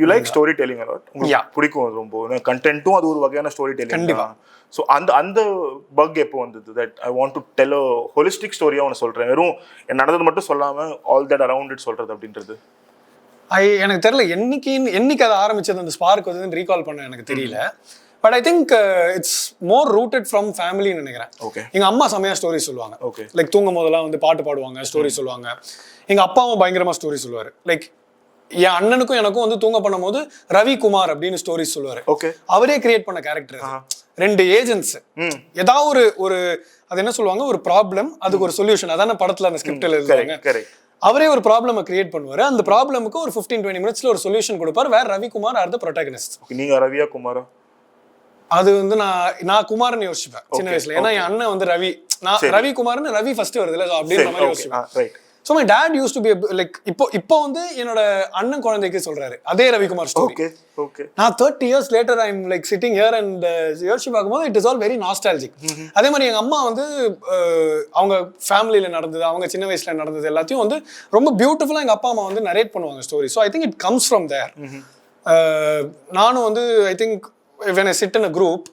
You like story telling a lot. உங்களுக்கு பிடிக்கும் ரொம்ப. கண்டென்ட்டும் அது ஒரு வகையான ஸ்டோரி டெல்லிங். கண்டிப்பா. ஸோ அந்த பக் எப்போ வந்தது that I want to tell a holistic ஸ்டோரியாக ஒன்று சொல்கிறேன், வெறும் நடந்தது மட்டும் சொல்லாமல் ஆல் தட் அரவுண்ட் இட் சொல்கிறது அப்படின்றது? எனக்கு தெரியல என்னைக்கு அதை ஆரம்பிச்சது, அந்த ஸ்பார்க் வந்து ரீகால் பண்ண எனக்கு தெரியல. But I think it's more rooted from ஃபேமிலின்னு நினைக்கிறேன். ஓகே. எங்கள் அம்மா செமையாக ஸ்டோரி சொல்லுவாங்க. ஓகே. லைக் தூங்கும் போதெல்லாம் வந்து பாட்டு பாடுவாங்க, ஸ்டோரி சொல்லுவாங்க. எங்கள் அப்பாவும் பயங்கரமாக ஸ்டோரி சொல்லுவார். லைக் என் அண்ணனுக்கும் எனக்கும் வந்து தூங்க பண்ணும் போது ரவி குமார் அப்படின்னு ஸ்டோரிஸ் சொல்லுவார். ஓகே. அவரே கிரியேட் பண்ண கேரக்டர். 2 ஏஜென்ட்ஸ் ஏதாவது ஒரு அது என்ன சொல்லுவாங்க, ஒரு ப்ராப்ளம், அதுக்கு ஒரு சொல்யூஷன். அதான படத்துல அந்த ஸ்கிரிப்ட்ல எழுதுவாங்க. அவரே ஒரு ப்ராப்ளமை கிரியேட் பண்ணுவாரு. அந்த ப்ராப்ளமுக்கு ஒரு 15-20 மினிட்ஸ்ல ஒரு சொல்யூஷன் கொடுப்பார். வேற ரவிக்குமார் ஆர் த ப்ரோட்டாகனிஸ்ட். நீங்க ரவியா குமாரா? அது வந்து நான் குமார்னு யோசிப்பேன் சின்ன வயசுல. ஏன்னா என் அண்ணன் வந்து ரவி, நான் ரவி குமார்னு ரவி ஃபர்ஸ்ட் வருதுல, அப்படின்ற மாதிரி யோசிப்பேன். So my dad use to be like இப்போ வந்து என்னோட அண்ணன் குழந்தைக்கு சொல்றாரு அதே ரவிக்குமார் ஸ்டோரி. நான் 30 years later I am like sitting here and யோசிச்சு பார்க்கும்போது it is all very nostalgic. அதே மாதிரி எங்க அம்மா வந்து அவங்க ஃபேமிலியில நடந்தது, அவங்க சின்ன வயசுல நடந்தது எல்லாத்தையும் வந்து ரொம்ப பியூட்டிஃபுல்லா எங்க அப்பா அம்மா வந்து நரேட் பண்ணுவாங்க story. So I think it comes from there. நானும் வந்து I think when I sit in a group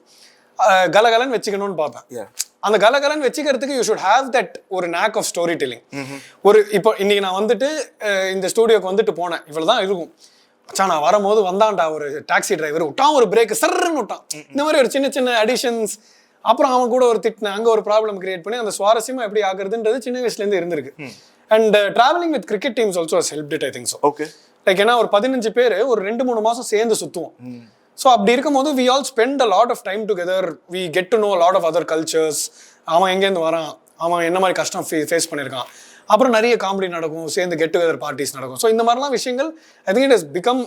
கலகலன்னு வச்சுக்கணும்னு பார்ப்பேன். அந்த கலகலன்னு வச்சுக்கிறதுக்கு யூ ஷுட் ஹேவ் தட் ஒரு நேக் ஆஃப் ஸ்டோரி டெல்லிங். ஒரு இப்போ இன்னைக்கு நான் வந்துட்டு இந்த ஸ்டூடியோக்கு வந்துட்டு போனேன், இவ்வளவுதான் இருக்கும். நான் வரும்போது வந்தான்டா ஒரு டாக்ஸி டிரைவர், விட்டான் ஒரு பிரேக் சர்ன்னு விட்டான். இந்த மாதிரி ஒரு சின்ன சின்ன அடிஷன்ஸ், அப்புறம் அவன் கூட ஒரு திட்டின, அங்கே ஒரு ப்ராப்ளம் கிரியேட் பண்ணி அந்த சுவாரஸ்யமா எப்படி ஆகுறதுன்றது சின்ன வயசுலேருந்து இருந்திருக்கு. And travelling with cricket teams also has helped it I think so. Okay. Like ஏன்னா ஒரு 15 பேர் ஒரு 2-3 மாதம் சேர்ந்து சுற்றுவோம். ஸோ அப்படி இருக்கும்போது we all spend a lot of time together. We get to know lot of other cultures. அவன் எங்கேருந்து வரான், அவன் என்ன மாதிரி கஷ்டம் ஃபேஸ் பண்ணியிருக்கான். அப்புறம் நிறைய காமெடி நடக்கும், சேர்ந்து கெட் டுகெதர் பார்ட்டிஸ் நடக்கும். ஸோ இந்த மாதிரிலாம் விஷயங்கள் I think it has become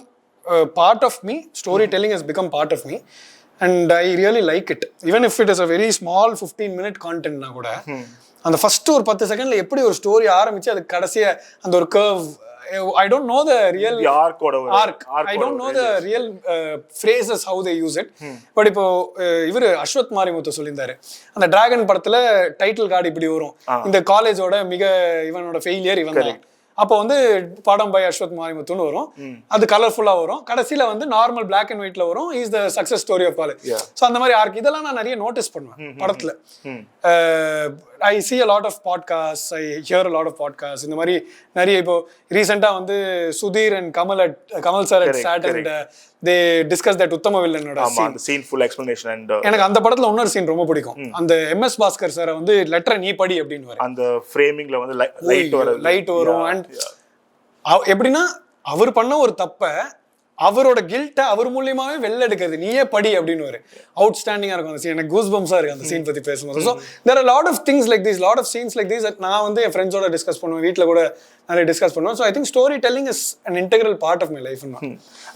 part of me. Story telling has become part of me and I really like it. Even if it is a very small 15-minute கான்டென்ட்னா கூட அந்த first ஒரு 10 செகண்ட்ல எப்படி ஒரு ஸ்டோரி ஆரம்பிச்சு அது கடைசியா அந்த ஒரு curve, I don't know the real arc. I don't know the real phrases how they use it. But இப்போ இவரு அஸ்வத் மாரிமுத்து சொல்லியிருந்தாரு, அந்த டிராகன் படத்துல டைட்டில் கார்டு இப்படி வரும், இந்த காலேஜோட மிக இவனோட ஃபெயிலியர் இவன் தான். அப்போ வந்து படம் பை அஸ்வத் மாரிமுத்துன்னு வரும், அது கலர்ஃபுல்லா வரும், கடைசியில வந்து நார்மல் பிளாக் அண்ட் ஒயிட்ல வரும், is the success story of college. So அந்த மாதிரி ஆர்க் இதெல்லாம் நான் நிறைய நோட்டீஸ் பண்ணுவேன் படத்துல. ஐ see a lot of podcasts, I hear a lot of podcasts. இந்த மாதிரி நிறைய இப்போ ரீசெண்டாக வந்து Sudheer and Kamal sir at sat and they discuss that Uttama வில்லனோட scene full explanation. and எனக்கு அந்த படத்துல இன்னொரு சீன் ரொம்ப பிடிக்கும். அந்த MS பாஸ்கர் சாரை வந்து லெட்டரை நீ படி அப்படின்னு அந்த ஃப்ரேமிங்ல வந்து லைட் வரும். அண்ட் எப்படின்னா அவர் பண்ண ஒரு தப்பை அவரோட கில்ட்டை அவர் மூலியமாவே வெளில எடுக்கிறது, நீயே படி அப்படின்னு ஒரு அவுட்ஸ்டாண்டிங்கா இருக்கும் அந்த சீன். எனக்கு கூஸ் பம்ஸா இருக்கு அந்த சீன் பத்தி பேசும்போது. So there are lot of things like this, lot of scenes like this. நான் வந்து என் ஃப்ரெண்ட்ஸோட டிஸ்கஸ் பண்ணுவேன், வீட்டில் கூட நிறைய டிஸ்கஸ் பண்ணுவேன். So I think story telling is an integral part of my life.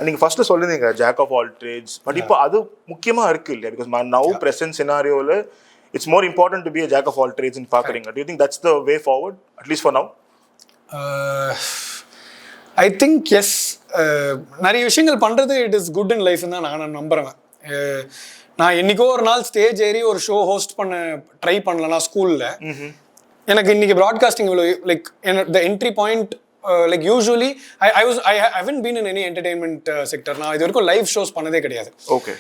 நீங்க ஃபர்ஸ்ட் சொல்லிருந்தீங்க jack of all trades, but இப்போ அது முக்கியமா இருக்கு இல்லையா? பிகாஸ் நவ் பிரசன்ட் சினாரியோல it's more important to be a jack of all trades in பார்க்கறீங்க. Do you think that's the way forward, at least for now? I think yes. நிறைய விஷயங்கள் பண்ணுறது இட் இஸ் குட் இன் லைஃப்னு தான் நான் நம்புறேன். நான் என்னைக்கோ ஒரு நாள் ஸ்டேஜ் ஏறி ஒரு ஷோ ஹோஸ்ட் பண்ண ட்ரை பண்ணலாம் ஸ்கூலில். எனக்கு இன்னைக்கு ப்ராட்காஸ்டிங் இவ்வளோ like the entry point like usually I haven't been in any entertainment sector. நான் இது வரைக்கும் லைவ் ஷோஸ் பண்ணதே கிடையாது. ஓகே.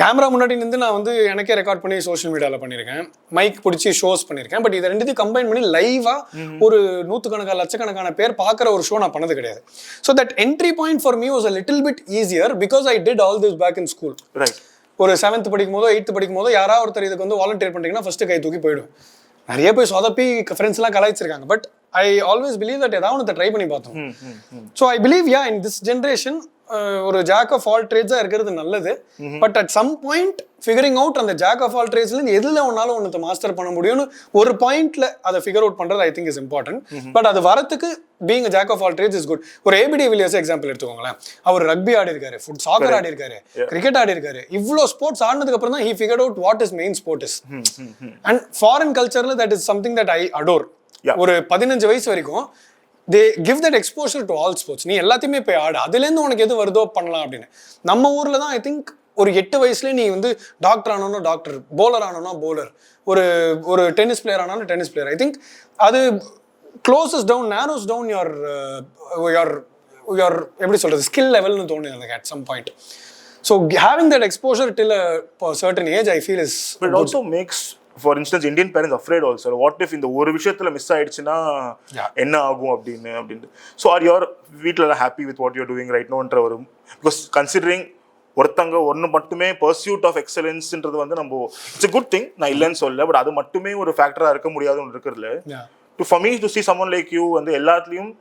கேமரா முன்னாடி நின்று நான் வந்து எனக்கே ரெக்கார்ட் பண்ணி சோஷியல் மீடியாவில் பண்ணியிருக்கேன், மைக் பிடிச்சி ஷோஸ் பண்ணியிருக்கேன். பட் இதை ரெண்டுத்தையும் கம்பைன் பண்ணி லைவாக ஒரு 100 லட்சக்கணக்கான பேர் பார்க்குற ஒரு ஷோ நான் பண்ணது கிடையாது. So that entry point for me was a little bit easier because I did all this back in school. ஒரு 7th படிக்கும் போதோ 8th படிக்கும் போதோ யாராவது ஒருத்தர் இதுக்கு வந்து வாலண்டியர் பண்ணுறீங்கன்னா ஃபர்ஸ்ட் கை தூக்கி போயிடும். நிறைய போய் சொதப்பி ஃப்ரெண்ட்ஸ்லாம் கலாய்ச்சிருக்காங்க. But I always believe that ஏதாவது ஒன்று ட்ரை பண்ணி பார்த்தோம். So I believe in this generation ஒரு ஜாக் ஆஃப் ஆல் ட்ரேட்ஸா இருக்கிறது நல்லது. But at some point figuring out அந்த ஜாக் ஆஃப் ஆல் ட்ரேட்ஸ்ல எதுல ஒன்னாலும் ஒன்று மாஸ்டர் பண்ண முடியும்னு ஒரு பாயிண்ட்ல அதை ஃபிகர் அவுட் பண்றது I think is important. But அது வரத்துக்கு being a jack of all trades is good. ஒரு ஏபிடி வில்லியர்ஸ் எக்ஸாம்பிள் எடுத்துக்கோங்களேன். அவர் ரக்பி ஆடி இருக்காரு, சாக்கர் ஆடி இருக்காரு, கிரிக்கெட் ஆடி இருக்காரு. இவ்வளோ ஸ்போர்ட்ஸ் ஆடினதுக்கு அப்புறம் தான் he figured out what his main sport is. And foreign culture that is something that I adore. ஒரு 15 வயசு வரைக்கும் they give that exposure to all sports. நீ எல்லாத்தையுமே போய் ஆடு, அதுலேருந்து உனக்கு எது வருதோ பண்ணலாம் அப்படின்னு. நம்ம ஊர்ல தான் ஐ திங்க் ஒரு 8 வயசுலேயே நீ வந்து டாக்டர் ஆனோன்னா டாக்டர், போலர் ஆனோன்னா போலர், ஒரு டென்னிஸ் பிளேயர் ஆனாலும் டென்னிஸ் பிளேயர். ஐ திங்க் அது closes down, narrows down your எப்படி சொல்றது, ஸ்கில் லெவல்னு தோணுது எனக்கு at some point. So So having that exposure till a certain age, I feel is. But it also makes, for instance, Indian parents afraid also. What if இந்த ஒரு விஷயத்துல miss ஆயிடுச்சுன்னா என்ன ஆகும் அப்படின்னு. So are your வீட்டில் happy with what you're doing right now ன்ற ஒரு, because considering ஒருத்தங்க ஒன்று மட்டுமே பர்சியூட் ஆஃப் எக்ஸலன்ஸ்ன்றது வந்து நம்ம இட்ஸ் a good thing, நான் இல்லைன்னு சொல்ல, பட் அது மட்டுமே ஒரு ஃபேக்டராக இருக்க முடியாதுன்னு இருக்கிறதுல to for me to see someone like you வந்து எல்லாத்துலேயும்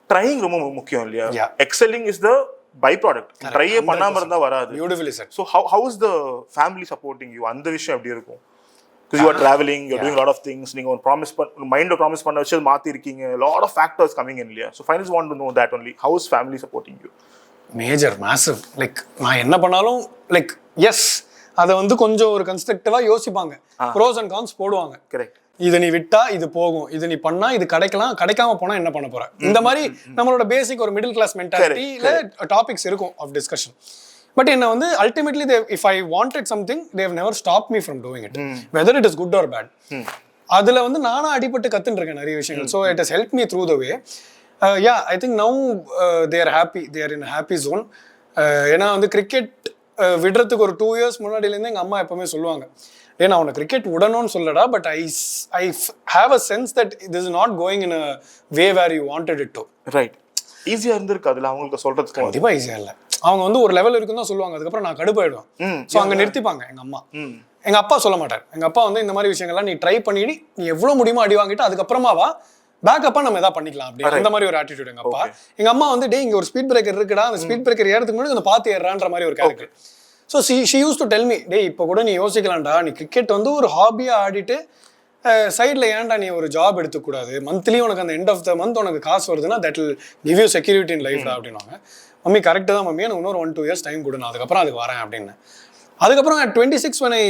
ட்ரைங் ரொம்ப முக்கியம் இல்லையா? Excelling is the by product, ட்ரையே பண்ணாமல் இருந்தால் வராது. Beautifully said. So how is the family supporting you? அந்த விஷயம் எப்படி இருக்கும்? Because you are traveling, you're doing a lot of things, நீங்க ஒரு ப்ராமிஸ் மைண்ட் ப்ராமிஸ் பண்ண வச்சு மாற்றி இருக்கீங்க, lot of factors coming in இல்லையா? So finally want to know that only. How is family supporting you? Major massive. Like நான் என்ன பண்ணாலும் லைக் எஸ் அதை வந்து கொஞ்சம் ஒரு கன்ஸ்ட்ரக்டிவாக யோசிப்பாங்க, ப்ரோஸ் அண்ட் கான்ஸ் போடுவாங்க. கரெக்ட். இதை நீ விட்டா இது போகும், இது நீ பண்ணா இது கிடைக்கலாம், கிடைக்காம போனா என்ன பண்ண போற, இந்த மாதிரி நம்மளோட பேசிக் ஒரு மிடில் கிளாஸ் மென்டாலிட்டியில டாபிக்ஸ் இருக்கும் ஆஃப் டிஸ்கஷன். பட் என்ன வந்து ultimately if I wanted something they have never stop me from doing it, whether it is good or bad. அதுல வந்து நானா அடிபட்டு கத்துட்டு இருக்கேன் நிறைய விஷயங்கள். So it has help me through the way. Yeah, I think now they are happy, they are in happy zone. ஏன்னா வந்து கிரிக்கெட் விடுறதுக்கு ஒரு 2 years முன்னாடியிலேருந்து எங்கள் அம்மா எப்பவுமே சொல்லுவாங்க, ஏன்னா அவனை கிரிக்கெட் விடணும்னு சொல்லடா, but I have a sense that this is not going in a way where you wanted it to. Right. ஈஸியாக இருந்திருக்கு அதில் அவங்களுக்கு சொல்கிறதுக்கு? கண்டிப்பாக ஈஸியாக இல்லை. அவங்க வந்து ஒரு லெவல் இருக்குன்னு தான் சொல்லுவாங்க, அதுக்கப்புறம் நான் கடுப்பாயிடுவேன். ஸோ அங்கே நிறுத்திப்பாங்க எங்கள் அம்மா. எங்கள் அப்பா சொல்ல மாட்டார். எங்கள் அப்பா வந்து இந்த மாதிரி விஷயங்கள்லாம் நீ ட்ரை பண்ணிட்டு நீ எவ்வளோ முடியுமோ அடி வாங்கிட்டு அதுக்கப்புறமா பேக்கப்பா நம்ம எதாவது பண்ணிக்கலாம் அப்படி, அந்த மாதிரி ஒரு ஆட்டிடியூட் எங்கள் அப்பா. எங்கள் அம்மா வந்து டே இங்கே ஒரு ஸ்பீட் பிரேக்கர் இருக்குடா, அந்த ஸ்பீட் பிரேக்கர் ஏறதுக்கு முன்னாடி கொஞ்சம் பார்த்து ஏறான்ற மாதிரி ஒரு character. So she use to tell me, டே இப்போ கூட நீ யோசிக்கலாம்டா, நீ கிரிக்கெட் வந்து ஒரு ஹாபியாக ஆடிட்டு சைடில் ஏன்டா நீ ஒரு ஜாப் எடுத்துக்கூடாது, மந்த்லி உனக்கு அந்த எண்ட் ஆஃப் த மந்த் உனக்கு காசு வருதுன்னா that will give you security in லைஃப்டா அப்படின்வாங்க. மம்மி கரெக்டு தான் மம்மி, எனக்கு இன்னொரு 1-2 years டைம் கொடுங்க, அதுக்கப்புறம் அதுக்கு வரேன் அப்படின்னு. அதுக்கப்புறம் at 26 when I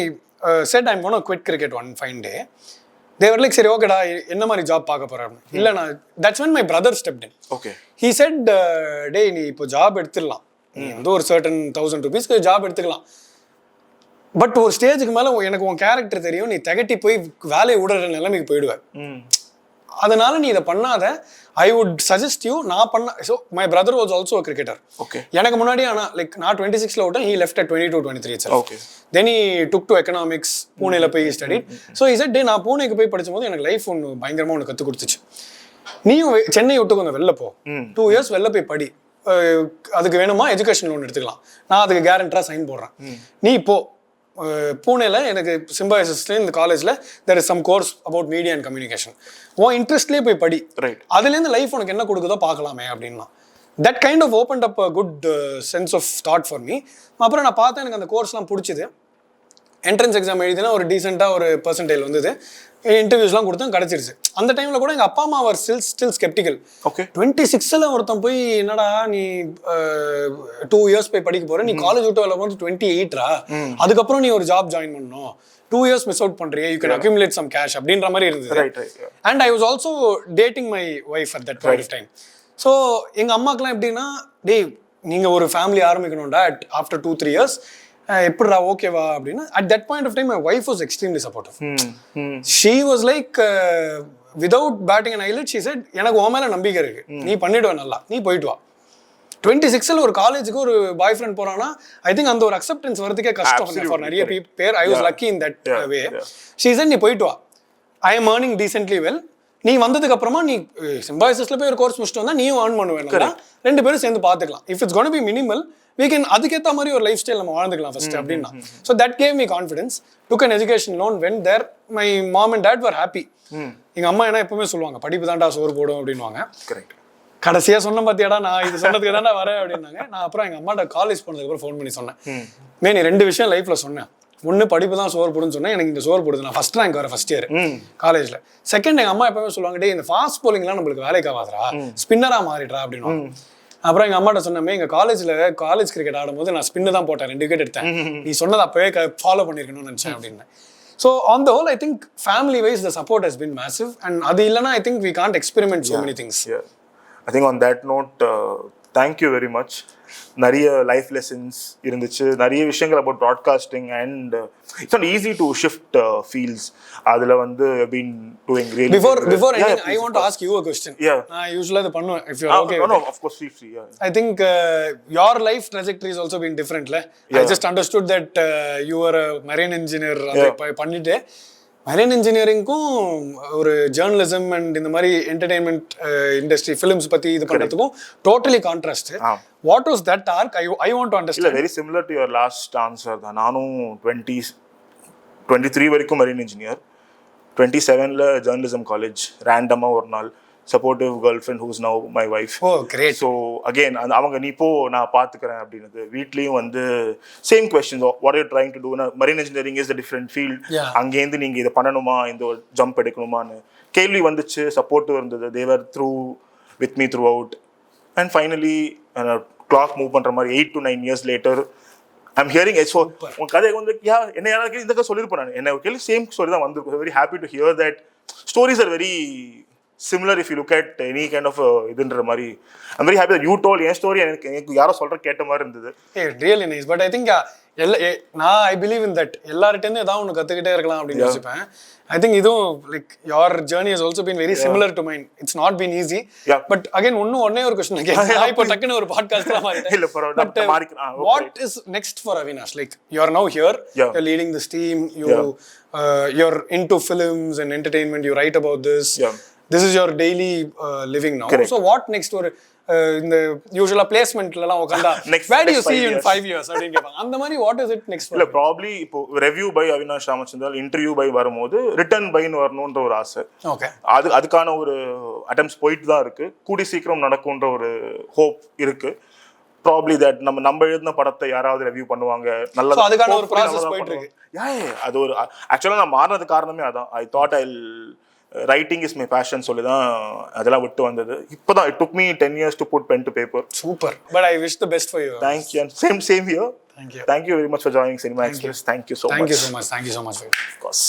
said I'm going to quit cricket one fine day, they were like, சரி ஓகேடா என்ன மாதிரி ஜாப் பார்க்க போகிறேன். இல்லை நான் that's when my brother stepped in. Okay. He said, டே நீ இப்போ ஜாப் எடுத்துடலாம், நீ வந்து ஒரு certain 1000 rupees ஜாப் எடுத்துக்கலாம், பட் ஒரு ஸ்டேஜுக்கு மேலே எனக்கு உன் கேரக்டர் தெரியும், நீ திகட்டி போய் வேலையை விடுற நிலைமைக்கு போயிடுவேன், அதனால நீ இதை பண்ணாத. ஐ வுட் சஜஸ்ட் யூ நான் பண்ண. So my brother was also a cricketer. Okay. எனக்கு முன்னாடி ஆனால் லைக் நான் 26 விட்டேன், he left at 22-23 itself. Okay. Then he took to economics, பூனேல போய் ஸ்டடிட். ஸோ he said, டே நான் பூனேக்கு போய் படிக்கும்போது எனக்கு லைஃப் ஒன்று பயங்கரமாக ஒன்று கற்றுக் கொடுத்துச்சு, நீயும் சென்னை விட்டு கொஞ்சம் வெளில போ, 2 years வெளில போய் படி, அதுக்கு வேணுமா எஜுகேஷன் லோன் எடுத்துக்கலாம், நான் அதுக்கு கேரண்டராக சைன் போடுறேன், நீ இப்போ பூனேல எனக்கு சிம்பாய்சிஸ்ல இந்த காலேஜில் there is some course about media and communication, உன் இன்ட்ரெஸ்ட்லேயே போய் படி, அதுலேருந்து லைஃப் உனக்கு என்ன கொடுக்குதோ பார்க்கலாமே அப்படின்னா. That kind of opened up a good sense of thought for me. அப்புறம் நான் பார்த்தேன், எனக்கு அந்த கோர்ஸ்லாம் பிடிச்சிது. என்ட்ரன்ஸ் எக்ஸாம் எழுதினா ஒரு டீசெண்டாக ஒரு பெர்சன்டேஜ் வந்தது, இன்டர்வியூஸ்லாம் கொடுத்தேன், கிடச்சிருச்சு. அந்த டைமில் கூட எங்கள் அப்பா அம்மா அவர் ஸ்டில் ஸ்கெப்டிக்கல். ஓகே. 26 ஒருத்தன் போய் என்னடா நீ 2 years போய் படிக்க போற, நீ காலேஜ் விட்டு வரல வந்து 28ரா, அதுக்கப்புறம் நீ ஒரு ஜாப் ஜாயின் பண்ணணும், 2 years மிஸ் அவுட் பண்றியே, you can accumulate some cash அப்படின்ற மாதிரி இருந்தது. And I was also dating my wife at that point of time. So எங்கள் அம்மாக்கெல்லாம் எப்படின்னா, டே நீங்கள் ஒரு ஃபேமிலி ஆரம்பிக்கணும்டா ஆஃப்டர் 2-3 years, எப்படிடா ஓகேவா அப்படின்னு. At that point of time my wife was extremely supportive. She was like without batting and eyelid, she said எனக்கு உன் மேலே நம்பிக்கை இருக்கு, நீ பண்ணிடுவேன் நல்லா, நீ போயிட்டு வா. 26 ஒரு காலேஜுக்கு ஒரு பாய் ஃப்ரெண்ட் போறான்னா ஐ திங்க் அந்த ஒரு அக்செப்டன்ஸ் வரதுக்கே கஷ்டம் ஃபார் நிறைய பேர். I was lucky in that way. She said நீ போயிட்டு வா, I am earning decently well, நீ வந்ததுக்கு அப்புறமா நீ சிம்பாய்சிஸ்ல போய் ஒரு கோர்ஸ் முடிச்சுட்டு வந்தா நீயும் ஏர்ன் பண்ணுவேன், 2 பேரும் சேர்ந்து பார்த்துக்கலாம். If it's gonna be minimal we can அதுக்கேற்ற மாதிரி ஒரு லைஃப் ஸ்டைல் நம்ம வாழ்ந்துக்கலாம் ஃபர்ஸ்ட் அப்படின்னா. So that gave me confidence. Took an education loan when there my mom and dad were happy. எங்கள் அம்மா என்ன எப்பவுமே சொல்லுவாங்க, படிப்பு தாண்டா சோறு போடும் அப்படின்வாங்க. கடைசியாக சொன்ன பார்த்தியாடா நான் இது சொன்னதுக்கு தானே வரேன் அப்படின்னாங்க. நான் அப்புறம் எங்கள் அம்மாட்ட காலேஜ் போனதுக்கப்புறம் ஃபோன் பண்ணி சொன்னேன், நீ 2 விஷயம் லைஃப்பில் சொன்னேன், ஒன்று படிப்பு தான் சோறு போடுன்னு சொன்னேன், எனக்கு இந்த சோறு போடுது, நான் ஃபர்ஸ்ட் ரேங்க் வர ஃபர்ஸ்ட் இயர் காலேஜில். செகண்ட் எங்கள் அம்மா எப்பவுமே சொல்லுவாங்க, டே இந்த ஃபாஸ்ட் போலிங்லாம் நம்மளுக்கு வேலைக்கு ஆகாதரா, ஸ்பின்னராக மாறிடுறா அப்படின்னு. அப்புறம் எங்கள் அம்மாட்ட சொன்னமே, எங்கள் காலேஜ் கிரிக்கெட் ஆடும்போது நான் ஸ்பின்னு தான் போட்டேன், 2 விக்கெட் எடுத்தேன், நீ சொன்னதை அப்பவே ஃபாலோ பண்ணியிருக்கணும்னு நினச்சேன் அப்படின்னு. So on the whole I think family wise the support has been massive. And அது இல்லைனா I think we can't experiment so many things. I think on that note, thank you very much. நிறைய life lessons இருந்துச்சு, நிறைய விஷயங்கள் about broadcasting and it's not easy to shift fields. அதில் வந்து been doing really. Before ending, I want to ask you a question. நான் யூசுவலாக இது பண்ணுவேன், if you're okay with no, it. of course, feel free. I think your life trajectory has also been different. I just understood that you were a marine engineer. பண்ணிட்டு marine engineering-க்கும் ஒரு journalism and இந்த மாதிரி entertainment industry films பற்றி இது பண்ணுறதுக்கும் totally contrast. What was that arc? I want to understand. இல்லை, very similar to your last answer தான். நானும் 23 வரைக்கும் marine engineer, 27ல ஜேர்னலிசம் காலேஜ், ரேண்டமாக ஒரு நாள் supportive girl friend who's now my wife. Oh great. So again அவங்க நீ போ நான் பார்த்துக்கிறேன் அப்படின்னது. வீட்லேயும் வந்து same questions, what you trying to do. Marine engineering is the different field. அங்கேருந்து நீங்கள் இதை பண்ணணுமா, இந்த ஒரு ஜம்ப் எடுக்கணுமான்னு கேள்வி வந்துச்சு. சப்போர்ட்டிவ் இருந்தது. They were through with me throughout. And finally clock move பண்ணுற மாதிரி 8 to 9 years later I'm hearing. So உன் கதை வந்து என்ன யாராவது இந்த கதை சொல்லியிருப்பேன் நான். என்ன கேள்வி சேம் ஸ்டோரி தான் வந்திருக்கும். Very happy to hear that stories are very similar if you look at any kind of இதுன்ற மாதிரி. I'm very happy that you told your story. எனக்கு யாரோ சொல்ற கேட்ட மாதிரி இருந்தது. Really nice. But I think I believe in that. எல்லார்கிட்டேருந்து ஏதாவது ஒன்று கற்றுக்கிட்டே இருக்கலாம் அப்படின்னு யோசிப்பேன். I think இதுவும் like your journey has also been very similar to mine. It's not been easy. But again ஒன்னே ஒரு question கேட்க இப்போ டக்குன்னு ஒரு பாட்காஸ்ட்ல மாறிட்டேன். இல்ல பரவாயில்லை. What is next for Avinash? Like you are now here, you're leading this team, you're into films and entertainment, you write about this. This is your daily living now. Correct. So what next? ஒரு இந்த யூசுவலா பிளேஸ்மென்ட்லலாம் உட்கார்ந்தா where do you see you in 5 years அப்படின்னு கேட்பாங்க. அந்த மாதிரி what is it next for? இல்ல probably இப்போ review by Avinash Ramachandran, interview by வரும்போது ரிட்டர்ன் பைன்னு வரணுன்ற ஒரு ஆசை. ஓகே, அதுக்கான ஒரு அட்டெம்ப்ட்ஸ் போயிட்டு தான் இருக்கு. கூடி சீக்கிரம் நடக்கும்ன்ற ஒரு ஹோப் இருக்கு. ப்ராபபிலி தட் நம்ம எழுதின படத்தை யாராவது ரிவ்யூ பண்ணுவாங்க. நல்லது, அதுக்கான ஒரு ப்ராசஸ் போயிட்டு இருக்கு. அது ஒரு ஆக்சுவலா நான் மாறினது காரணமே அதான். I thought I writing is my passion சொல்லி தான் அதெல்லாம் விட்டு வந்தது. இப்போதான் it took me 10 years to put pen to paper. Super. But I wish the best for you. Thank you. And same here. Thank you very much for joining Cinema Express. Thank you so much. Thank you so much. Thank you so much. Of course.